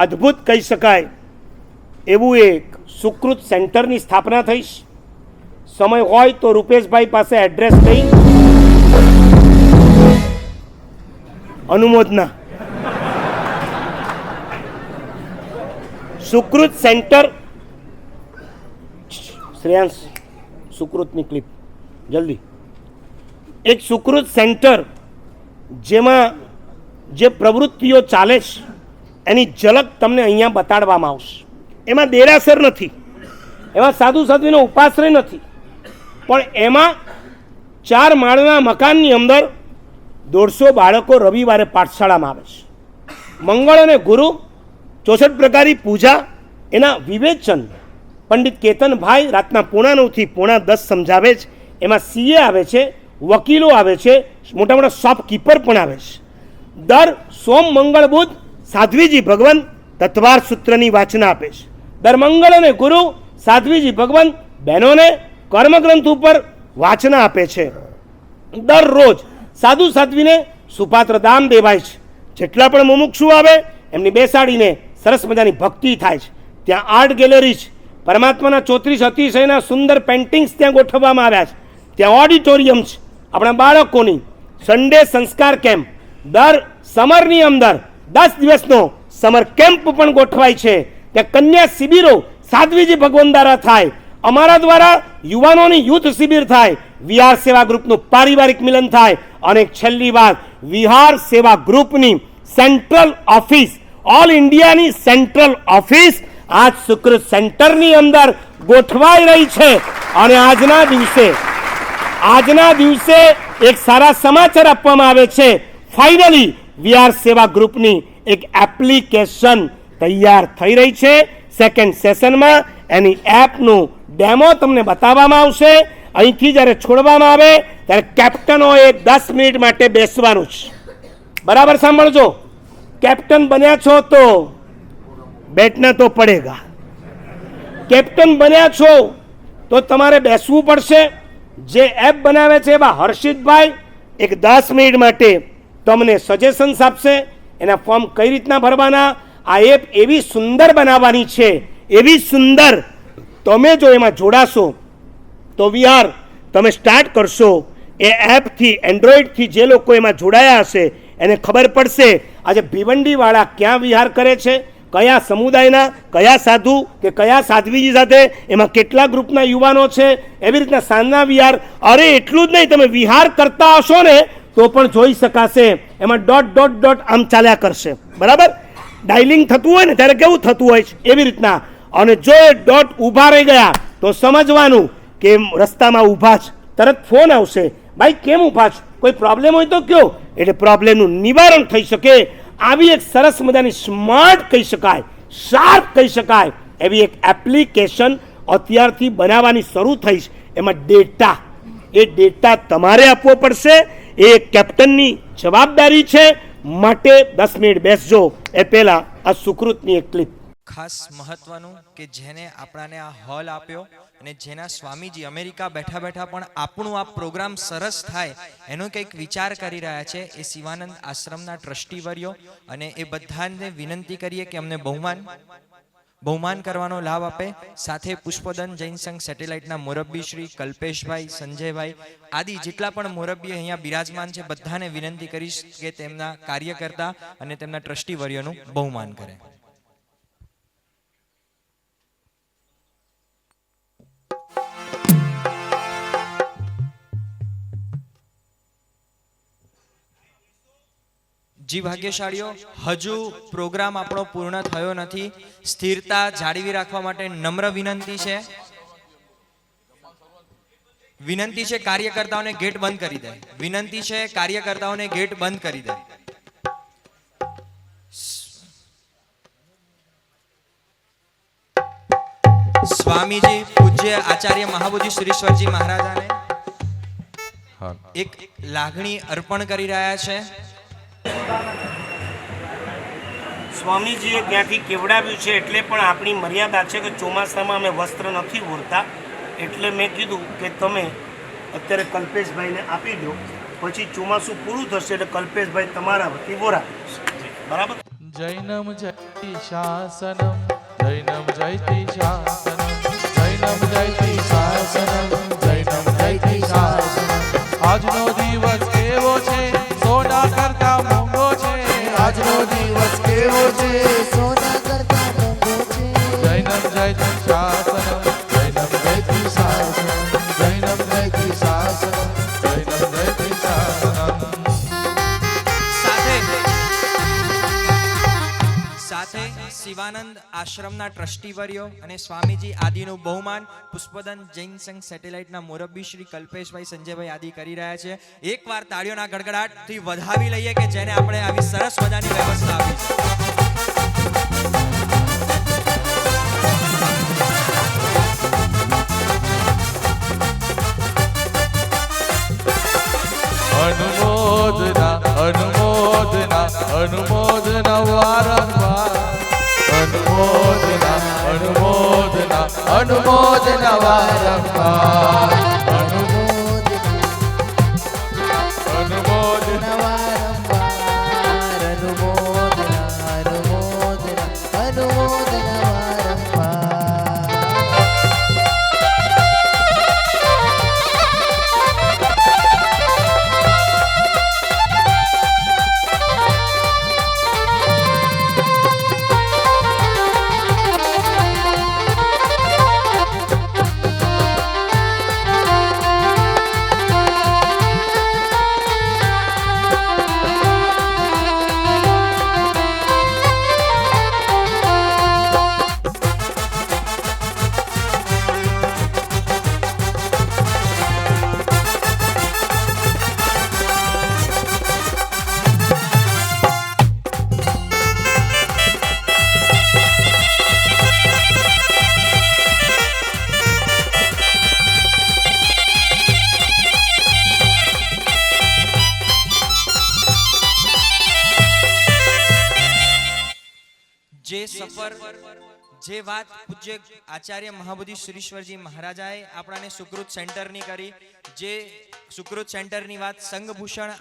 અદ્ભુત કહી શકાય એવું એક સુકૃત સેન્ટરની સ્થાપના થઈ. સમય હોય તો રૂપેશભાઈ પાસે એડ્રેસ લઈ અનુમોદના. સુકૃત સેન્ટર. શ્રેયાંશ સુકૃતની ક્લિપ જલ્દી. એક સુકૃત સેન્ટર જેમાં જે પ્રવૃત્તિઓ ચાલે છે એની ઝલક તમને અહીંયા બતાડવામાં આવશે. એમાં દેરાસર નથી, એમાં સાધુ સાધ્વીનો ઉપાશ્રય નથી, પણ એમાં 4 માળના મકાનની અંદર 150 બાળકો રવિવારે પાઠશાળામાં આવે છે. મંગળ અને ગુરુ 64 પ્રકારની પૂજા, એના વિવેચન પંડિત કેતનભાઈ રાતના 9:45 થી 10:30 સમજાવે છે. એમાં સીએ આવે છે, વકીલો આવે છે, મોટા મોટા શોપકીપર પણ આવે છે. દર સોમ મંગળ બુધ સાધ્વીજી ભગવાન તત્વાર સૂત્રની વાચના આપે છે. દર મંગળ અને ગુરુ સાધ્વીજી ભગવાન બહેનોને કર્મગ્રંથ ઉપર વાચના આપે છે. દરરોજ સાધુ સાધ્વીને સુપાત્ર દામ દેવાય છે. જેટલા પણ મુમુક્ષુ આવે એમની બેસાડીને સરસ મજાની ભક્તિ થાય છે. ત્યાં આર્ટ ગેલેરી છે. પરમાત્માના 34 અતિશયના સુંદર પેઇન્ટિંગ્સ ત્યાં ગોઠવવામાં આવ્યા છે. ત્યાં ઓડિટોરિયમ છે. આપણા બાળકોની સન્ડે સંસ્કાર કેમ્પ, દર સમરની અંદર 10 દિવસનો સમર કેમ્પ પણ ગોઠવાય છે. ત્યાં કન્યા શિબિરો સાધ્વીજી ભગવાન દ્વારા થાય. અમારા દ્વારા યુવાનોની યુથ શિબિર થાય. વિહાર સેવા ગ્રુપનું પારિવારિક મિલન થાય. અને છેલ્લી વાત, વિહાર સેવા ગ્રુપની સેન્ટ્રલ ઓફિસ, ઓલ ઇન્ડિયાની સેન્ટ્રલ ઓફિસ આ સુકૃત સેન્ટરની અંદર ગોઠવાઈ રહી છે. અને આજના દિવસે એક સારા સમાચાર આપવામાં આવે છે. ફાઇનલી વિહાર સેવા ગ્રુપની એક એપ્લિકેશન તૈયાર થઈ રહી છે. સેકન્ડ સેશનમાં એની એપનું ડેમો તમને બતાવવામાં આવશે. અહીંથી જ્યારે છોડવામાં આવે ત્યારે કેપ્ટનોએ 10 મિનિટ માટે બેસવાનું છે. બરાબર સાંભળજો. કેપ્ટન બન્યા છો તો બેઠના તો પડેગા. કેપ્ટન બન્યા છો તો તમારે બેસવું પડશે. જે એપ બનાવે છે એવા હર્ષિતભાઈ એક 10 મિનિટ માટે તમને સજેશન્સ આપશે. એના ફોર્મ કઈ રીતના ભરવાના. આ એપ એવી સુંદર બનાવવાની છે, એવી સુંદર. તમે જો એમાં જોડાશો તો વિહાર તમે સ્ટાર્ટ કરશો એ એપથી એન્ડ્રોઈડથી જે લોકો એમાં જોડાયા હશે એને ખબર પડશે આજે ભિવંડીવાળા ક્યાં વિહાર કરે છે, કયા સમુદાયના, કયા સાધુ કે કયા સાધ્વીજી સાથે, એમાં કેટલા ગ્રુપના યુવાનો છે, એવી રીતના સાંજના વિહાર. અરે એટલું જ નહીં, તમે વિહાર કરતા હશો ને તો પણ જોઈ શકાશે. એમાં ડોટ ડોટ ડોટ આમ ચાલ્યા કરશે, બરાબર. ડાયલિંગ થતું હોય ને ત્યારે કેવું થતું હોય છે એવી રીતના. અને જો એ ડોટ ઊભા રહી ગયા તો સમજવાનું કે રસ્તામાં ઊભા છે. તરત ફોન આવશે, ભાઈ કેમ ઊભા છો, કોઈ પ્રોબ્લેમ હોય તો કયો, એટલે પ્રોબ્લેમનું નિવારણ થઈ શકે. આવી એક સરસ મજાની સ્માર્ટ કહી શકાય, શાર્પ કહી શકાય એવી એક એપ્લિકેશન અત્યારથી બનાવવાની શરૂ થઈ છે. એમાં ડેટા, એ ડેટા તમારે આપવો પડશે. એ કેપ્ટનની જવાબદારી છે. માટે 10 મિનિટ બેસજો. એ પહેલા આ સુકૃતની એક ક્લિપ. ખાસ મહત્વનું કે જેને આપણાને આ હોલ આપ્યો અને જેના સ્વામીજી અમેરિકા બેઠા બેઠા પણ આપણું આ પ્રોગ્રામ સરસ થાય એનો કંઈક વિચાર કરી રહ્યા છે. એ શિવાનંદ આશ્રમના ટ્રસ્ટીવર્યો અને એ બધાને વિનંતી કરીએ કે અમને બહુમાન કરવાનો લાભ આપે. સાથે પુષ્પોદન જૈન સંઘ સેટેલાઇટના મોરબ્બી શ્રી કલ્પેશભાઈ, સંજયભાઈ આદિ જેટલા પણ મોરબ્બી અહીંયા બિરાજમાન છે બધાને વિનંતી કરીશ કે તેમના કાર્યકર્તા અને તેમના ટ્રસ્ટીવર્યોનું બહુમાન કરે. જી ભાગ્યશાળીઓ, હજુ પ્રોગ્રામ આપણો પૂર્ણ થયો નથી. સ્થિરતા જાળવી રાખવા માટે નમ્ર વિનંતી છે. વિનંતી છે કાર્યકર્તાઓને ગેટ બંધ કરી દે. વિનંતી છે કાર્યકર્તાઓને ગેટ બંધ કરી દે. સ્વામીજી પૂજ્ય આચાર્ય મહાબોધિ શ્રીશ્વરજી મહારાજાને એક લાગણી અર્પણ કરી રહ્યા છે. સ્વામીજીએ ત્યાંથી કેવડાવ્યું છે એટલે પણ આપણી મર્યાદા છે કે ચોમાસામાં અમે વસ્ત્ર નથી ઓરતા. એટલે મેં કીધું કે તમે અત્યારે કલ્પેશભાઈને આપી દો, પછી ચોમાસું પૂરું થશે એટલે કલ્પેશભાઈ તમારા વતી ઓરા, બરાબર. જૈનમ જયતિ શાસનમ, જૈનમ જયતિ શાસનમ, જૈનમ જયતિ શાસનમ, જૈનમ જયતિ શાસનમ. આજનો દિવસ કેવો છે, સોના કરતા મોંઘો છે. આજનો દિવસ કેવો છે, સોના કરતા મોંઘો છે. જૈનમ જયતિ શાસનમ, જૈનમ જયતિ શાસનમ, જૈનમ જયતિ શાસનમ, જૈનમ જયતિ શાસનમ. સાથે શિવાનંદ આશ્રમના ટ્રસ્ટીવર્યો અને સ્વામીજી આદિનું બહુમાન પુષ્પોદન જૈન સંઘ સેટેલાઇટના મોરબ્બી શ્રી કલ્પેશભાઈ, સંજયભાઈ આદિ કરી રહ્યા છે. એકવાર તાળીઓના ગડગડાટથી વધાવી લઈએ કે જેને આપણે આવી સરસ મજાની વ્યવસ્થા આપી છે. અનુમોદના અનુમોદના અનુમોદના વારંવાર. અનુમોદના અનુમોદના અનુમોદના વારંવાર. અનુમોદના વારંવાર. અનુમોદના અનુમોદના અનુમોદના વારંવાર. જે વાત પૂજ્ય આચાર્ય મહાબોધિ શ્રીશ્વરજી મહારાજાએ આપણાને સુકૃત સેન્ટરની કરી, જે સુકૃત સેન્ટરની વાત સંઘભૂષણ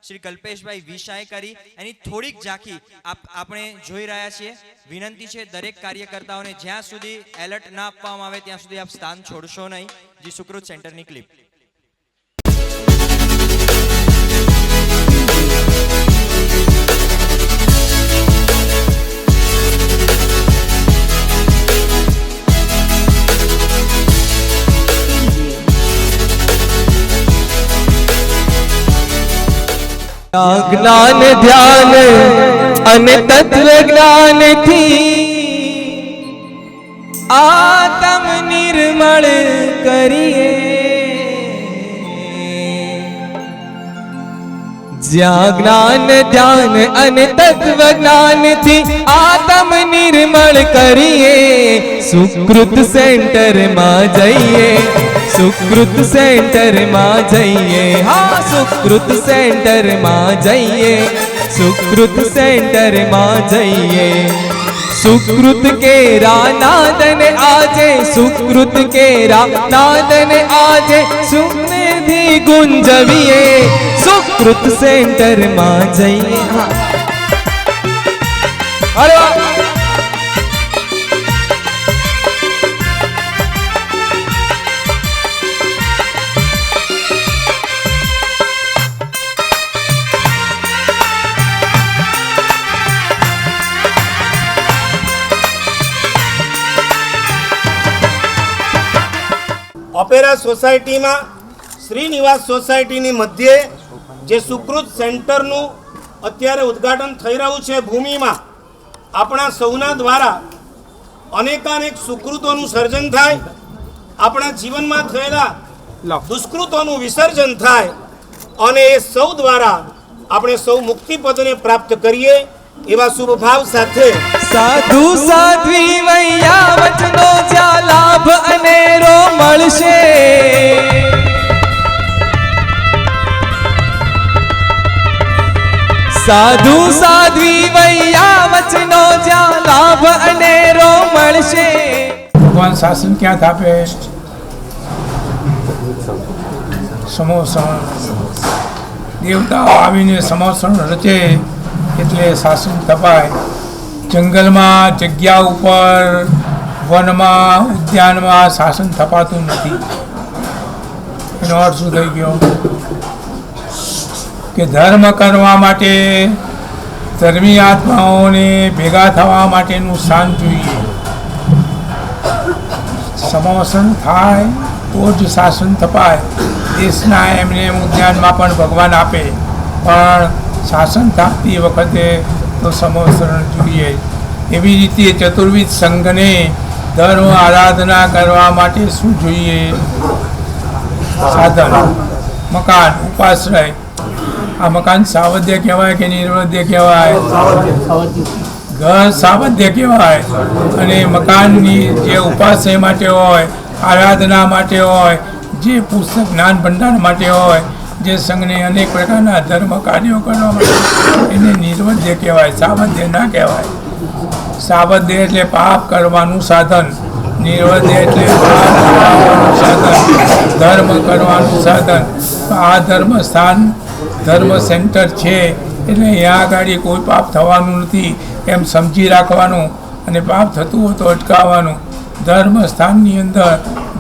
શ્રી કલ્પેશભાઈ વિશાએ કરી, એની થોડીક ઝાંખી આપણે જોઈ રહ્યા છીએ. વિનંતી છે દરેક કાર્યકર્તાઓને જ્યાં સુધી એલર્ટ ના આપવામાં આવે ત્યાં સુધી આપ સ્થાન છોડશો નહીં. જે સુકૃત સેન્ટરની ક્લિપ. જ્ઞાન ધ્યાન અને તત્વ જ્ઞાનથી આત્મ નિર્મળ કરીએ. જ્યાં જ્ઞાન ધ્યાન અને તત્વ જ્ઞાનથી આત્મ નિર્મળ કરીએ. સુકૃત સેન્ટરમાં જઈએ, સુકૃત સેન્ટરમાં જઈએ. હા, સુકૃત સેન્ટરમાં જઈએ, સુકૃત સેન્ટરમાં જઈએ. સુકૃત કેરા નાદન આજે, સુકૃત કેરા નાદન આજે સુનિધિ ગુંજવીએ. સુકૃત સેન્ટરમાં જઈએ. હા, અરે વાહ. ઓપેરા સોસાયટીમાં શ્રીનિવાસ સોસાયટીની મધ્યે જે સુકૃત સેન્ટરનું અત્યારે ઉદ્ઘાટન થઈ રહ્યું છે ભૂમિમાં, આપણા સૌના દ્વારા અનેકાનેક સુકૃતોનું સર્જન થાય, આપણા જીવનમાં થયેલા દુષ્કૃતોનું વિસર્જન થાય અને એ સૌ દ્વારા આપણે સૌ મુક્તિપદને પ્રાપ્ત કરીએ એવા શુભ ભાવ સાથે સાધુ સાધ્વી વૈયા વચનો જ્યાં લાભ અનેરો મળશે. સાધુ સાધ્વી વૈયા વચનો જ્યાં લાભ અનેરો મળશે. ભગવાન શાસન ક્યાં થાપે? સમોસણ દેવતાઓ આવીને સમોસણ રચે એટલે શાસન તપાય. જંગલમાં, જગ્યા ઉપર, વનમાં, ઉદ્યાનમાં શાસન થપાતું નથી. એનો અર્થ શું થઈ ગયો? કે ધર્મ કરવા માટે, ધર્મી આત્માઓને ભેગા થવા માટેનું સ્થાન જોઈએ. સમોસણ થાય તો જ શાસન થપાય. દેશના એમને ઉદ્યાનમાં પણ ભગવાન આપે, પણ શાસન થાપતી વખતે તો સમોસરણ જોઈએ. એવી રીતે ચતુર્વિધ સંઘને ધર્મ આરાધના કરવા માટે શું જોઈએ? સાધન, મકાન, ઉપાશ્રય. આ મકાન સાવધ્ય કહેવાય કે નિર્વધ્ય કહેવાય? ઘર સાવધ્ય કહેવાય. અને મકાનની જે ઉપાશ્રય માટે હોય, આરાધના માટે હોય, જે પુસ્તક જ્ઞાન ભંડાર માટે હોય, જે સંઘને અનેક પ્રકારના ધર્મ કાર્યો કરવા માટે, એને નિર્વધ્ય કહેવાય, સાવધ્ય ના કહેવાય. સાવધ્ય એટલે પાપ કરવાનું સાધન, નિર્વધ્ય એટલે પાપ કરવાનું સાધન, ધર્મ કરવાનું સાધન. આ ધર્મ સ્થાન, ધર્મ સેન્ટર છે એટલે અહીંયા આગળ કોઈ પાપ થવાનું નથી એમ સમજી રાખવાનું, અને પાપ થતું હોય તો અટકાવવાનું. ધર્મ સ્થાનની અંદર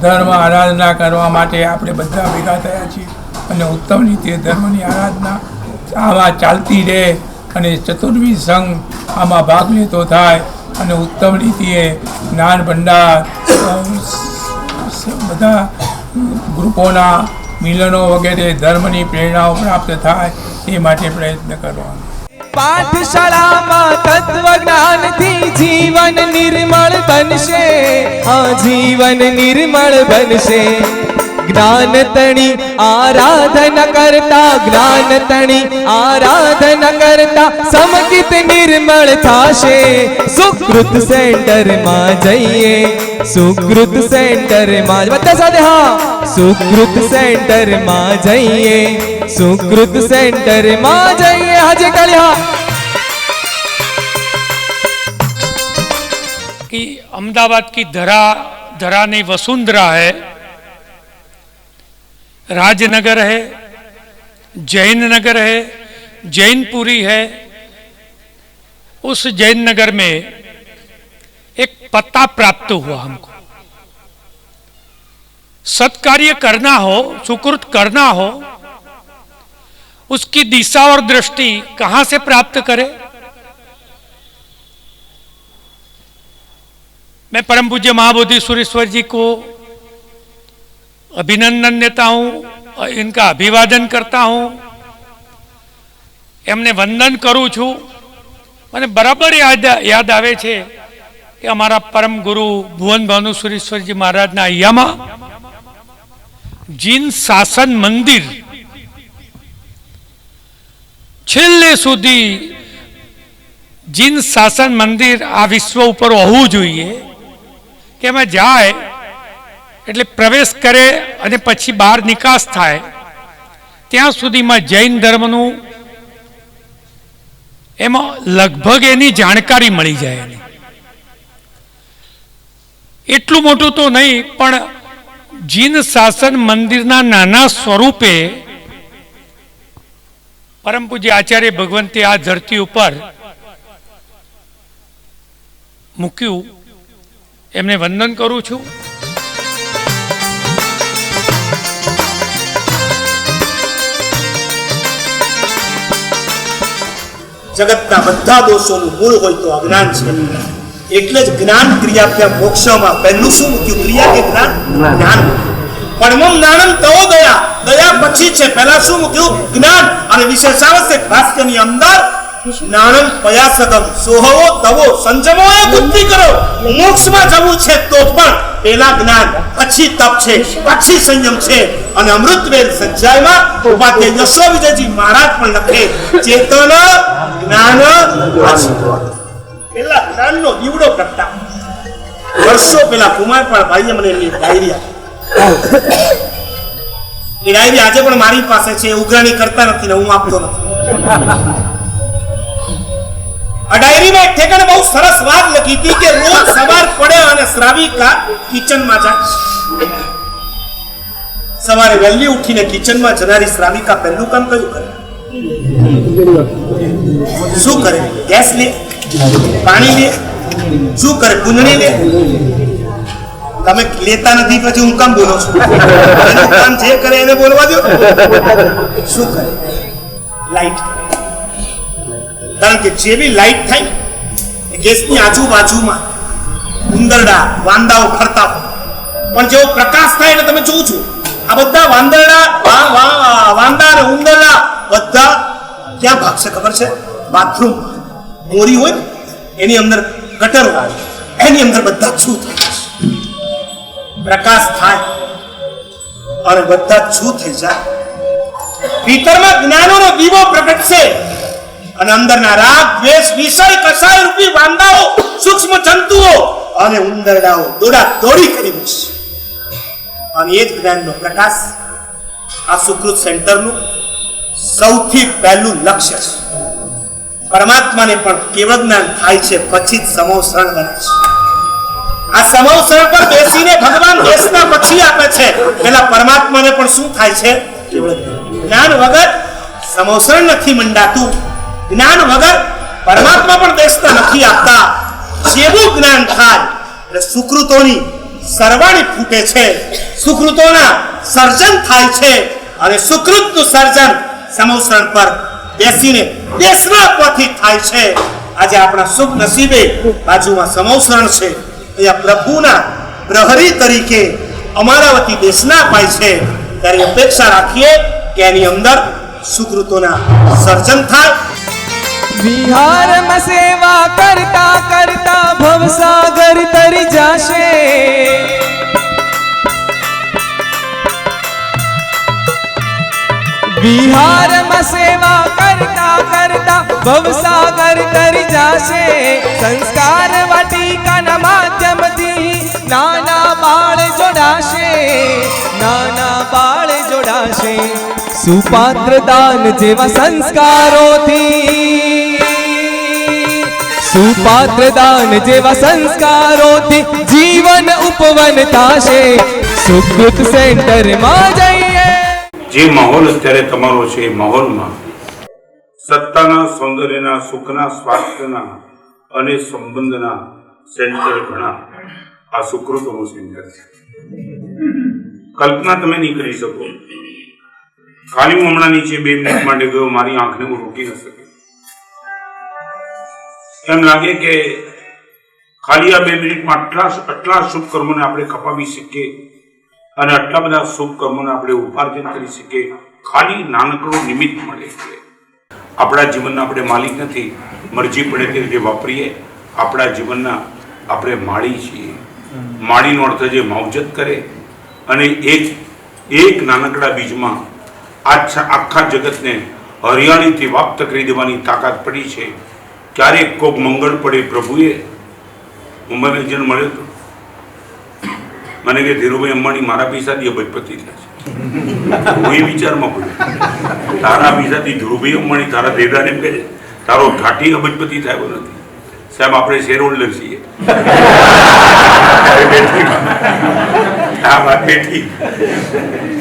ધર્મ આરાધના કરવા માટે આપણે બધા ભેગા થયા છીએ, અને ઉત્તમ રીતે ધર્મની આરાધના આમાં ચાલતી રહે, અને ચતુર્વિધ સંઘ આમાં ભાગ લેતો થાય, અને ઉત્તમ રીતે જ્ઞાન ભંડાર બધા ગ્રુપોના મિલનો વગેરે ધર્મની પ્રેરણાઓ પ્રાપ્ત થાય એ માટે પ્રયત્ન કરવાનો. પાઠશાળામાં તત્વ જ્ઞાનથી જીવન નિર્મળ બનશે. આ જીવન નિર્મળ બનશે. જ્ઞાન તણી આરાધના કરતા, જ્ઞાન તણી આરાધના કરતા સમકિત નિર્મળ થાશે. સુકૃત સેન્ટરમાં જઈએ, સુકૃત સેન્ટરમાં બધા સાથે હા, સુકૃત સેન્ટરમાં જઈએ, સુકૃત સેન્ટરમાં જઈએ. હાજી કાળી હા. कि अहमदाबाद की धरा नहीं वसुंधरा है, राजनगर है, जैन नगर है, जैनपुरी है. उस जैन नगर में एक पत्ता प्राप्त हुआ हमको. सत्कार्य करना हो, सुकृत करना हो, उसकी दिशा और दृष्टि कहां से प्राप्त करें? मैं परम पूज्य महाबोधि सुरेश्वर जी को अभिनंदन देता हूं और इनका अभिवादन करता हूं એમને વંદન કરું છું. મને બરાબર યાદ આવે છે કે અમારા પરમ ગુરુ ભુવન ભાનુસુરેશ્વરજી મહારાજના અહીંયામાં જીન શાસન મંદિર છેલ્લે સુધી જીન શાસન મંદિર આ વિશ્વ ઉપર હોવું જોઈએ કે એમાં જાય એટલે પ્રવેશ કરે અને પછી બહાર નિકાસ થાય ત્યાં સુધીમાં જૈન ધર્મનું એમાં લગભગ એની જાણકારી મળી જાય. એટલું મોટું તો નહીં, પણ જીન શાસન મંદિરના નાના સ્વરૂપે પરમ પૂજ્ય આચાર્ય ભગવંતે આ ધરતી ઉપર મૂક્યું. એમને વંદન કરું છું. જગતના બધા દોષોનું મૂળ હોય તો અજ્ઞાન છે. એટલે જ જ્ઞાન ક્રિયા મોક્ષમાં પહેલું શું મૂક્યું? ક્રિયા કે જ્ઞાન? જ્ઞાન. પરમમ જ્ઞાનમ તવો દયા. દયા પછી છે, પહેલા શું મૂક્યું? જ્ઞાન. અને વિશેષાવશ્યક ભાષ્યની અંદર જ્ઞાનમ પયાસગમ સોહવો તવો સંજમો એ બુદ્ધિ કરો. મોક્ષમાં જવું છે તો પણ પહેલા જ્ઞાન, પછી તપ છે, પછી સંયમ છે. અને અમૃતવેલ સંજ્ઞામાં ઉપાધ્યાય યશો વિજયજી મહારાજ પણ લખે ચેતન જ્ઞાન પેલા જ્ઞાનનો દીવડો પ્રગટા. વર્ષો પેલા કુમાર પણ ભાઈએ મને એમની ડાયરી એ ડાયરી આજે પણ મારી પાસે છે. ઉઘરાણી કરતા નથી ને હું આપતો નથી. આ ડાયરીમાં એક ઠેકાણે બહુ સરસ વાત લખી હતી કે રોજ સવાર પડે અને શ્રાવિકા કિચનમાં જાય. સવારે વહેલી ઉઠીને કિચનમાં જનારી શ્રાવિકા પહેલું કામ કયું કરે? શું કરે? ગેસ લે, પાણી લે, શું કરે? ગુંદણી લે. તમે લેતા નથી પછી હું કામ બોલો છું? એનું કામ જે કરે એને બોલવા દો. શું કરે? લાઈટ. કારણ કે જેવી લાઈટ થાય ગેસની આજુબાજુમાં ઉંદરડા વાંદાઓ ફરતા હોય, પણ જેવો પ્રકાશ થાય એટલે તમે જોઉં છું આ બધા વાંદા અને ઉંદરડા બધા ક્યાં ભાગશે ખબર છે? બાથરૂમ મોરી હોય એની અંદર ગટરો આવે, એની અંદર બધા છૂ થાય. પ્રકાશ થાય અને બધા છૂ થઈ જાય. ભીતરમાં જ્ઞાનોનો દીવો પ્રગટશે અને અંદરના રાગ દ્વેષ વિષય કસાય રૂપી વાંદાઓ સૂક્ષ્મ જંતુઓ અને ઉંદરડાઓ દોડા દોડી કરી મૂકશે. અને એ જ જ્ઞાનનો પ્રકાશ આ સુકૃત સેન્ટરનું સૌથી પહેલું લક્ષ્ય છે. પરમાત્માને પણ કેવળ જ્ઞાન થાય છે પછી જ સમોસરણ બને છે. આ સમોસરણ પર બેસીને ભગવાન દેશના પછી આપે છે. પેલા પરમાત્માને પણ શું થાય છે? કેવળ જ્ઞાન વગર સમોસરણ નથી મંડાતું. જ્ઞાન વગર પરમાત્મા પણ દેશના નથી આપતા. જેવું જ્ઞાન થાય એટલે સુકૃતોની સરવાણી ફૂટે છે, સુકૃતોના સર્જન થાય છે અને સુકૃતનું સર્જન સમોસરણ પર બેસીને દેશના આપવાથી થાય છે. આજે આપણા શુભ નસીબે બાજુમાં સમોસરણ છે. અહીંયા પ્રભુના પ્રહરી તરીકે અમારાવતી દેશના અપાય છે. ત્યારે અપેક્ષા રાખીએ કે એની અંદર સુકૃતોના સર્જન થાય. વિહારમાં સેવા કરતા કરતા ભવસાગર તરી જાશે. વિહારમાં સેવા કરતા કરતા ભવસાગર તરી જાશે. સંસ્કાર વાટિકાના માધ્યમથી નાના બાળ જોડાશે, નાના બાળ જોડાશે. સુપાત્ર દાન જેવા સંસ્કારોથી, સુપાત્ર દાન જેવા સંસ્કારોથી જીવન ઉપવન થશે. સુકૃત સેન્ટરમાં જઈએ. જે માહોલ અત્યારે તમારો છે એ માહોલમાં સત્તાના, સૌંદર્યના, સુખના, સ્વાસ્થ્યના અને સંબંધના સેન્ટર ઘણા આ સુકૃતોનું સેન્ટર છે. કલ્પના તમે નહીં કરી શકો. ખાલી હું હમણાં નીચે 2 મિનિટ માટે ગયો, મારી આંખને હું રોકી ન શક્યો. એમ લાગે કે ખાલી આ 2 મિનિટમાં આટલા શુભ કર્મોને આપણે ખપાવી શકીએ અને આટલા બધા શુભ કર્મોને આપણે ઉપાર્જન કરી શકીએ. ખાલી નાનકડું નિમિત્ત મળે છે. આપણા જીવનના આપણે માલિક નથી, મરજી પડે તે રીતે વાપરીએ. આપણા જીવનના આપણે માળી છીએ. માળીનો અર્થ જે માવજત કરે અને એક નાનકડા બીજમાં આખા જગતને હરિયાળીથી વાપ્ત કરી દેવાની તાકાત પડી છે. ક્યારેક કોક મંગળ પડે પ્રભુએ. મુંબઈમાં જન મળ્યો હતો, મને કે ધીરુભાઈ અંબાણી મારા પૈસાથી અબજપતિ થયા છે. હું એ વિચારમાં પડ્યો, તારા પૈસાથી ધીરુભાઈ અંબાણી તારા દેદાને એમ કહે છે તારો ઘાટી અબજપતિ થયો નથી. સાહેબ આપણે શેર હોલ્ડર છીએ. આ વાત બેઠી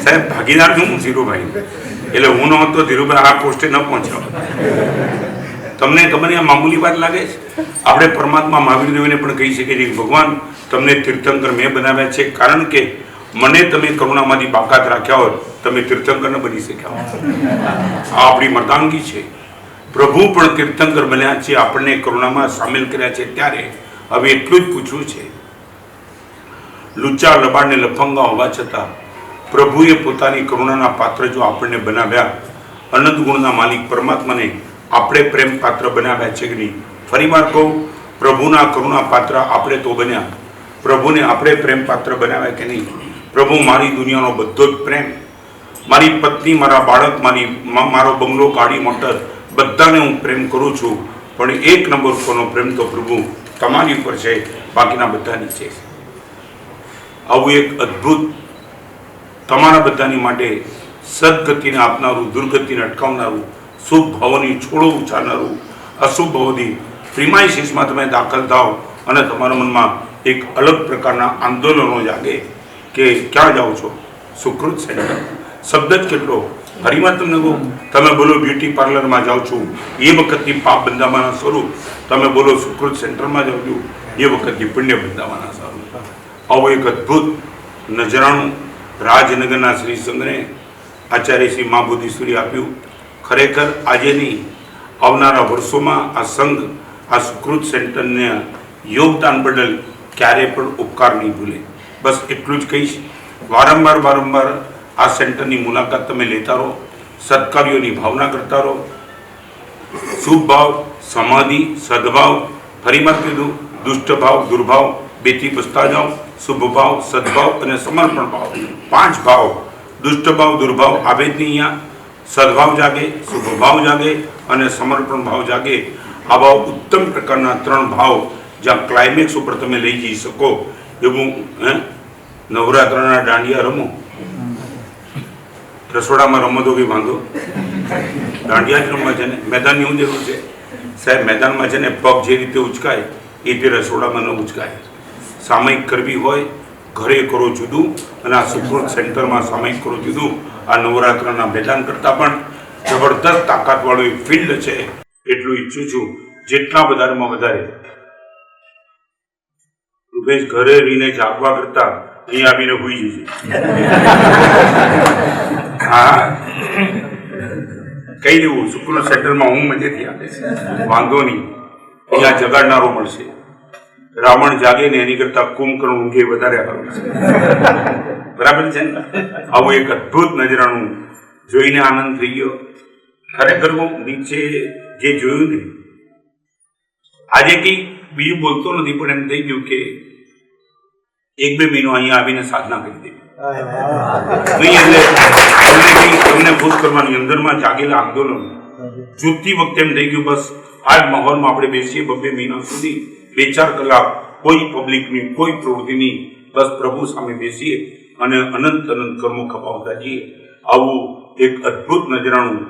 સાહેબ ભાગીદાર છું હું ધીરુભાઈ, એટલે હું ન હતો ધીરુભાઈ આ પોસ્ટે ન પહોંચ્યો. તમને ખબર આ મામૂલી વાત લાગે છે? આપણે પરમાત્મા મહાવીર દેવને પણ કહી શકીએ છીએ ભગવાન તમને તીર્થંકર મેં બનાવ્યા છે, કારણ કે મને તમે કરુણામાંથી બાકાત રાખ્યા હોત તમે તીર્થંકર ન બની શક્યા હોત. આ આપણી મર્દાંગી છે. પ્રભુ પણ તીર્થંકર બન્યા છે, આપણને કરુણામાં સામેલ કર્યા છે. ત્યારે હવે એટલું જ પૂછવું છે, લુચ્ચા લબાડને લફંગા હોવા છતાં પ્રભુએ પોતાની કરુણાના પાત્ર જો આપણને બનાવ્યા, અનંત ગુણના માલિક પરમાત્માને આપણે પ્રેમ પાત્ર બનાવ્યા છે કે નહીં? ફરીવાર કહું, પ્રભુના કરુણા પાત્ર આપણે તો બન્યા, પ્રભુને આપણે પ્રેમ પાત્ર બનાવ્યા કે નહીં? પ્રભુ મારી દુનિયાનો બધો જ પ્રેમ, મારી પત્ની, મારા બાળક, મારો બંગલો, ગાડી, મોટર, બધાને હું પ્રેમ કરું છું. પણ એક નંબર ઉપરનો પ્રેમ તો પ્રભુ તમારી ઉપર છે, બાકીના બધા નીચે છે. આવું એક અદ્ભુત તમારા બધાની માટે સદગતિને આપનારું, દુર્ગતિને અટકાવનારું, શુભ ભાવોની છોડો ઉછાળનારું, અશુભ ભાવોની પ્રિમાઇસીસમાં તમે દાખલ થાઓ અને તમારા મનમાં એક અલગ પ્રકારના આંદોલનો જાગે કે ક્યાં જાઓ છો? સુકૃત સેન્ટર શબ્દ જ કેટલો ફરીમાં તમને કહું. તમે બોલો બ્યુટી પાર્લરમાં જાઓ છો, એ વખતથી પાપ બંધાવાના શરૂ. તમે બોલો સુકૃત સેન્ટરમાં જાઓ છો, એ વખતથી પુણ્ય બંધાવાના શરૂ. આવું એક અદ્ભુત નજરાણું રાજનગરના શ્રી સંઘને આચાર્ય શ્રી મા બોધીશ્વરી આપ્યું. ખરેખર આજે નહીં, આવનારા વર્ષોમાં આ સંઘ આ સુકૃત સેન્ટરને યોગદાન બદલ ક્યારેય પણ ઉપકાર નહીં ભૂલે. બસ એટલું જ કહીશ. વારંવાર આ સેન્ટરની મુલાકાત તમે લેતા રહો, સત્કાર્યોની ભાવના કરતા રહો. શુભ ભાવ, સમાધિ, સદભાવ, ફરીમાં કીધું, દુષ્ટ ભાવ, દુર્ભાવ બેથી બચતા જાઓ. શુભ ભાવ, સદભાવ અને સમર્પણ ભાવ, 5 ભાવ. દુષ્ટ ભાવ, દુર્ભાવ આવે જ નહીં અહીંયા. સદભાવ જાગે, શુભ ભાવ જાગે અને સમર્પણ ભાવ જાગે. આવા ઉત્તમ પ્રકારના 3 ભાવ જ્યાં ક્લાઇમેક્સ ઉપર તમે લઈ જઈ શકો એવું. નવરાત્રના દાંડિયા રમો, રસોડામાં રમો તો કંઈ વાંધો, દાંડિયા જ રમવા છે ને. મેદાનની શું જરૂર છે સાહેબ? મેદાનમાં છે ને પગ જે રીતે ઉચકાય એ રીતે રસોડામાં ન ઉચકાય. સામયિક કરવી હોય ઘરે કરો જુદું, અને આ સુકૃત સેન્ટરમાં સામયિક કરો જુદું. આ નવરાત્રના મેદાન કરતાં પણ જબરદસ્ત તાકાતવાળું એક ફિલ્ડ છે. એટલું ઈચ્છું છું જેટલા વધારેમાં વધારે રૂપેશ ઘરે રહીને જાગવા કરતા અહીં આવીને હોઈ જશે. હા, કહી દેવું સુકૃત સેન્ટરમાં હું મજેથી આવે, વાંધો નહીં. અહીંયા જગાડનારો મળશે. રાવણ જાગે ને એની કરતા કુંભકર્ણ ઊંઘે વધારે સારું છે. બરાબર છે ને? આવું એક અદ્ભુત નજરાણું જોઈને આનંદ થઈ ગયો. ખરેખર હું નીચે જે જોયું ને, આજે કંઈ બીજું બોલતો નથી, પણ એમ થઈ ગયું કે 1-2 મહિનો અહીંયા આવીને સાધના કરી દેવી. નહીં એટલે તમને ખુશ કરવાની અંદરમાં જાગેલા આંદોલન જૂથતી વખતે એમ થઈ ગયું બસ આ જ માહોલમાં આપણે બેસીએ 2 મહિના સુધી, 2-4 કલાક કોઈ પબ્લિકની કોઈ પ્રવૃત્તિની, બસ પ્રભુ સામે બેસીએ અને અનંત કર્મો ખપાવતા જઈએ. આવું એક અદ્ભુત નજરાણું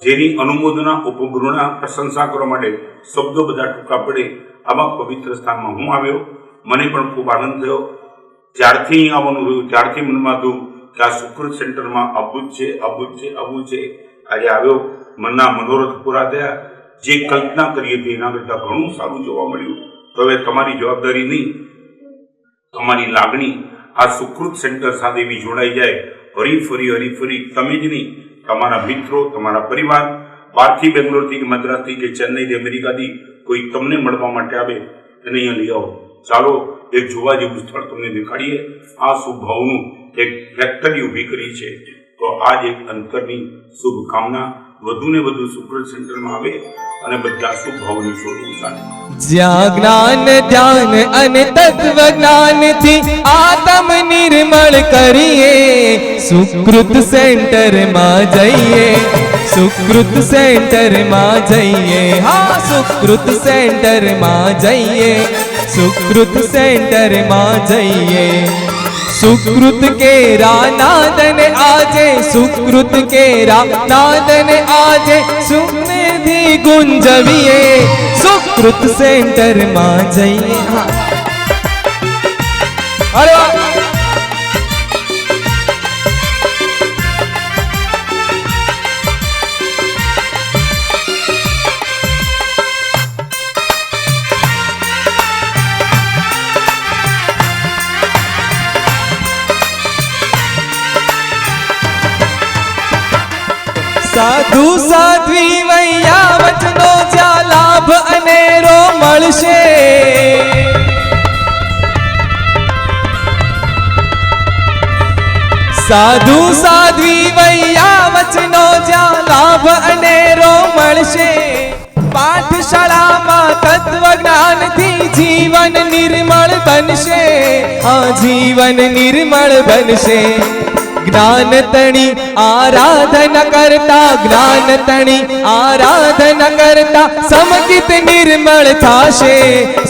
જેની અનુમોદના, ઉપગૃહના, પ્રશંસા કરવા માટે શબ્દો બધા ટૂંકા પડે. આવા પવિત્ર સ્થાનમાં હું આવ્યો, મને પણ ખૂબ આનંદ થયો. જ્યારથી અહીં આવવાનું થયું ત્યારથી મનમાં હતું કે આ સુકૃત સેન્ટરમાં આવવું જ છે. આજે આવ્યો, મનના મનોરથ પૂરા થયા. જે કલ્પના કરી હતી એના કરતાં ઘણું સારું જોવા મળ્યું. તો હવે તમારી જવાબદારી નહીં, તમારી લાગણી આ સુકૃત સેન્ટર સાથે એવી જોડાઈ જાય. હરીફરી તમે જ નહીં, તમારા મિત્રો, તમારા પરિવાર, બહારથી, બેંગ્લોરથી કે મદ્રાસથી કે ચેન્નઈથી, અમેરિકાથી કોઈ તમને મળવા માટે આવે એને અહીંયા લઈ આવો. ચાલો એક જોવા જેવું સ્થળ તમને દેખાડીએ. આ શુભ ભાવનું એક ફેક્ટરી ઊભી કરી છે. તો આ જ એક અંતરની શુભકામના વધુ ને વધુ સુકૃત સેન્ટરમાં આવે અને બધા શુભ ભાવોની શોધવું ચાલે. જ્યાં જ્ઞાન ધ્યાન અને તત્વ જ્ઞાનથી આત્મ નિર્મળ કરીએ, સુકૃત સેન્ટરમાં જઈએ, સુકૃત સેન્ટરમાં જઈએ, હા સુકૃત સેન્ટરમાં જઈએ, સુકૃત સેન્ટરમાં જઈએ. સુકૃત કેરા નાદન આજે, સુકૃત કેરા નાદન આજે, સુનિધિ ગુંજવીએ, સુકૃત સેન્ટરમાં જઈએ. અરે વાહ! સાધુ સાધ્વી વૈયા વચનો જ્યાં લાભ અનેરો મળશે, સાધુ સાધ્વી વૈયા વચનો જ્યાં લાભ અનેરો મળશે. પાઠશાળામાં તત્વ જ્ઞાનથી જીવન નિર્મળ બનશે, આ જીવન નિર્મળ બનશે. જ્ઞાન તણી આરાધના કરતા, જ્ઞાન તણી આરાધના કરતા સમગીત નિર્મળ થાશે.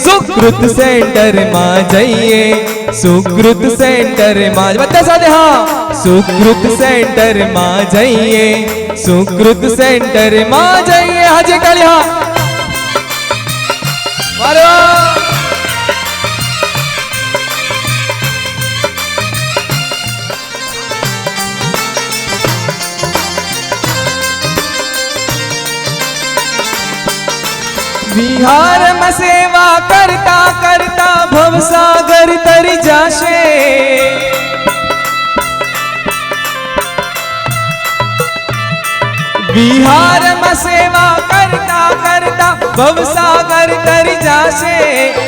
સુકૃત સેન્ટરમાં જઈએ, સુકૃત સેન્ટરમાં, બધા સાથે હા, સુકૃત સેન્ટરમાં જઈએ, સુકૃત સેન્ટરમાં જઈએ. હાજે કાળી હા. વાહ! વિહારમાં સેવા કરતા કરતા ભવસાગર તરી જાશે. વિહારમાં સેવા કરતા કરતા ભવસાગર તરી જાશે.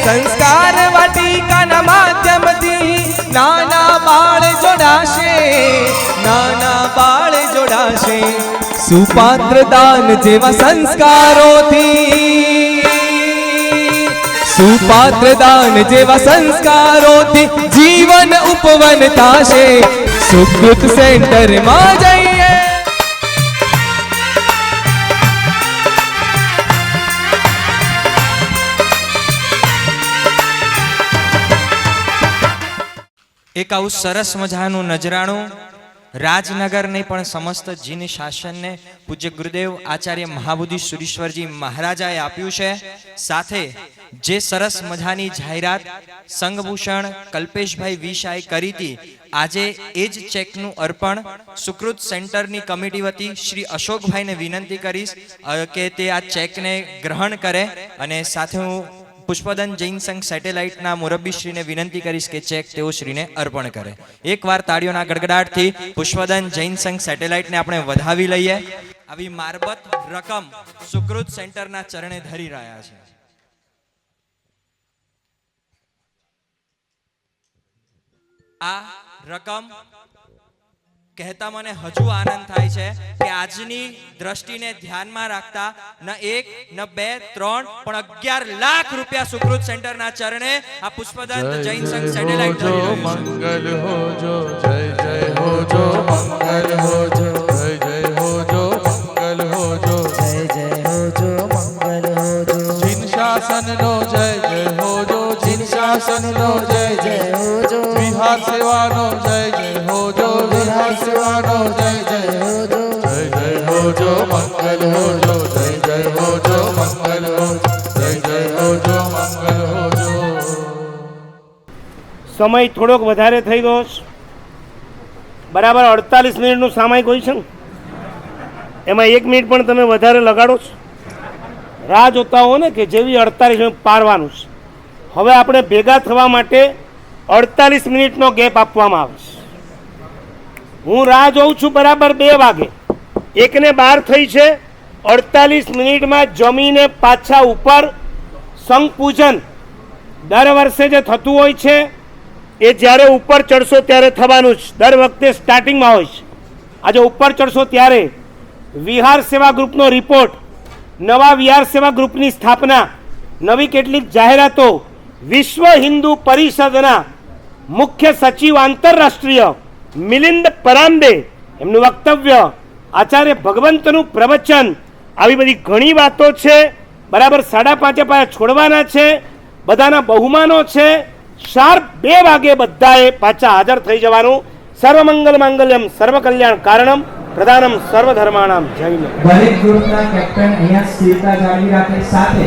સંસ્કાર વાટિકાના માધ્યમથી નાના બાળ જોડાશે, નાના બાળ જોડાશે. સુપાત્ર દાન જેવા સંસ્કારોથી, સુપાત્ર દાન જેવા સંસ્કારોથી જીવન ઉપવન થાશે. સુકૃત સેન્ટરમાં જઈએ. એક આવું સરસ મજાનું નજરાણું રાજનગર નહીં પણ સમસ્ત જીન શાસનને પૂજ્ય ગુરુદેવ આચાર્ય મહાબુદ્ધિ સુરીશ્વરજી મહારાજાએ આપ્યું છે. સાથે જે સરસ મજાની જાહેરાત સંઘભૂષણ કલ્પેશભાઈ વિશાએ કરી હતી, આજે એ જ ચેકનું અર્પણ સુકૃત સેન્ટરની કમિટી વતી શ્રી અશોકભાઈને વિનંતી કરીશ કે તે આ ચેકને ગ્રહણ કરે, અને સાથે હું પુષ્પદન જૈન સંઘ સેટેલાઇટના મુરબ્બીશ્રીને વિનંતી કરીશ કે ચેક તેઓ શ્રીને અર્પણ કરે. એકવાર તાળીઓના ગડગડાટથી પુષ્પદન જૈન સંઘ સેટેલાઇટને આપણે વધાવી લઈએ. આવી મારબત રકમ સુકૃત સેન્ટરના ચરણે ધરી રહ્યા છે. આ રકમ કહેતા મને હજુ આનંદ થાય છે કે આજની દ્રષ્ટિને ધ્યાનમાં રાખતા ન 1 ન 2 3 પણ 11 લાખ રૂપિયા સુકૃત સેન્ટરના ચરણે આ પુષ્પદંત જૈન સંઘ સેટેલાઇટ ધરી રહ્યું છે. મંગલ હોજો, જય જય હોજો, મંગલ હોજો, જય જય હોજો, મંગલ હોજો, જય જય હોજો, મંગલ હોજો. જીન શાસનનો જય જય હોજો, જીન શાસનનો જય જય હોજો. વિહાર સેવાનો જય જય હોજો, વિહાર સેવાનો જય જય હોજો, જય જય હોજો, મંગલ હોજો, જય જય હોજો, મંગલ હોજો, જય જય હોજો, મંગલ હોજો. સમય થોડોક વધારે થઈ ગયો છે. બરાબર 48 મિનિટનું સામાયિક હોય છે ને, એમાં 1 મિનિટ પણ તમે વધારે લગાડો છો. રાહ જોતા હો ને કે જેવી 48 મિનિટ પારવાનું છે. હવે આપણે ભેગા થવા માટે 48 મિનિટનો ગેપ આપવામાં આવે છે. હું રાહ જોઉં છું બરાબર 2 વાગે, 1:12 થઈ છે. 48 મિનિટમાં જમીને પાછા ઉપર સંઘ પૂજન દર વર્ષે જે થતું હોય છે એ જ્યારે ઉપર ચડશો ત્યારે થવાનું જ. દર વખતે સ્ટાર્ટિંગમાં હોય છે. આજે ઉપર ચડશો ત્યારે વિહાર સેવા ગ્રુપનો રિપોર્ટ, નવા વિહાર સેવા ગ્રુપની સ્થાપના, નવી કેટલીક જાહેરાતો, વિશ્વ હિન્દુ પરિષદના મુખ્ય સચિવ આંતરરાષ્ટ્રીય મિલિંદ પરાંબે એમનું વક્તવ્ય, આચાર્ય ભગવંતનું પ્રવચન, આવી બધી ઘણી વાતો છે. બરાબર 5:30 પાયા છોડવાના છે, બધાના બહુમાનો છે. શાર્પ 2 વાગે બધાએ પાછા હાજર થઈ જવાનું. સર્વમંગલ માંગલ્યમ સર્વ કલ્યાણ કારણમ પ્રધાનમ સર્વધર્માણામ જય. દરેક ગ્રુપના કેપ્ટન અહીંયા સ્થિરતા જાળવી રાખે સાથે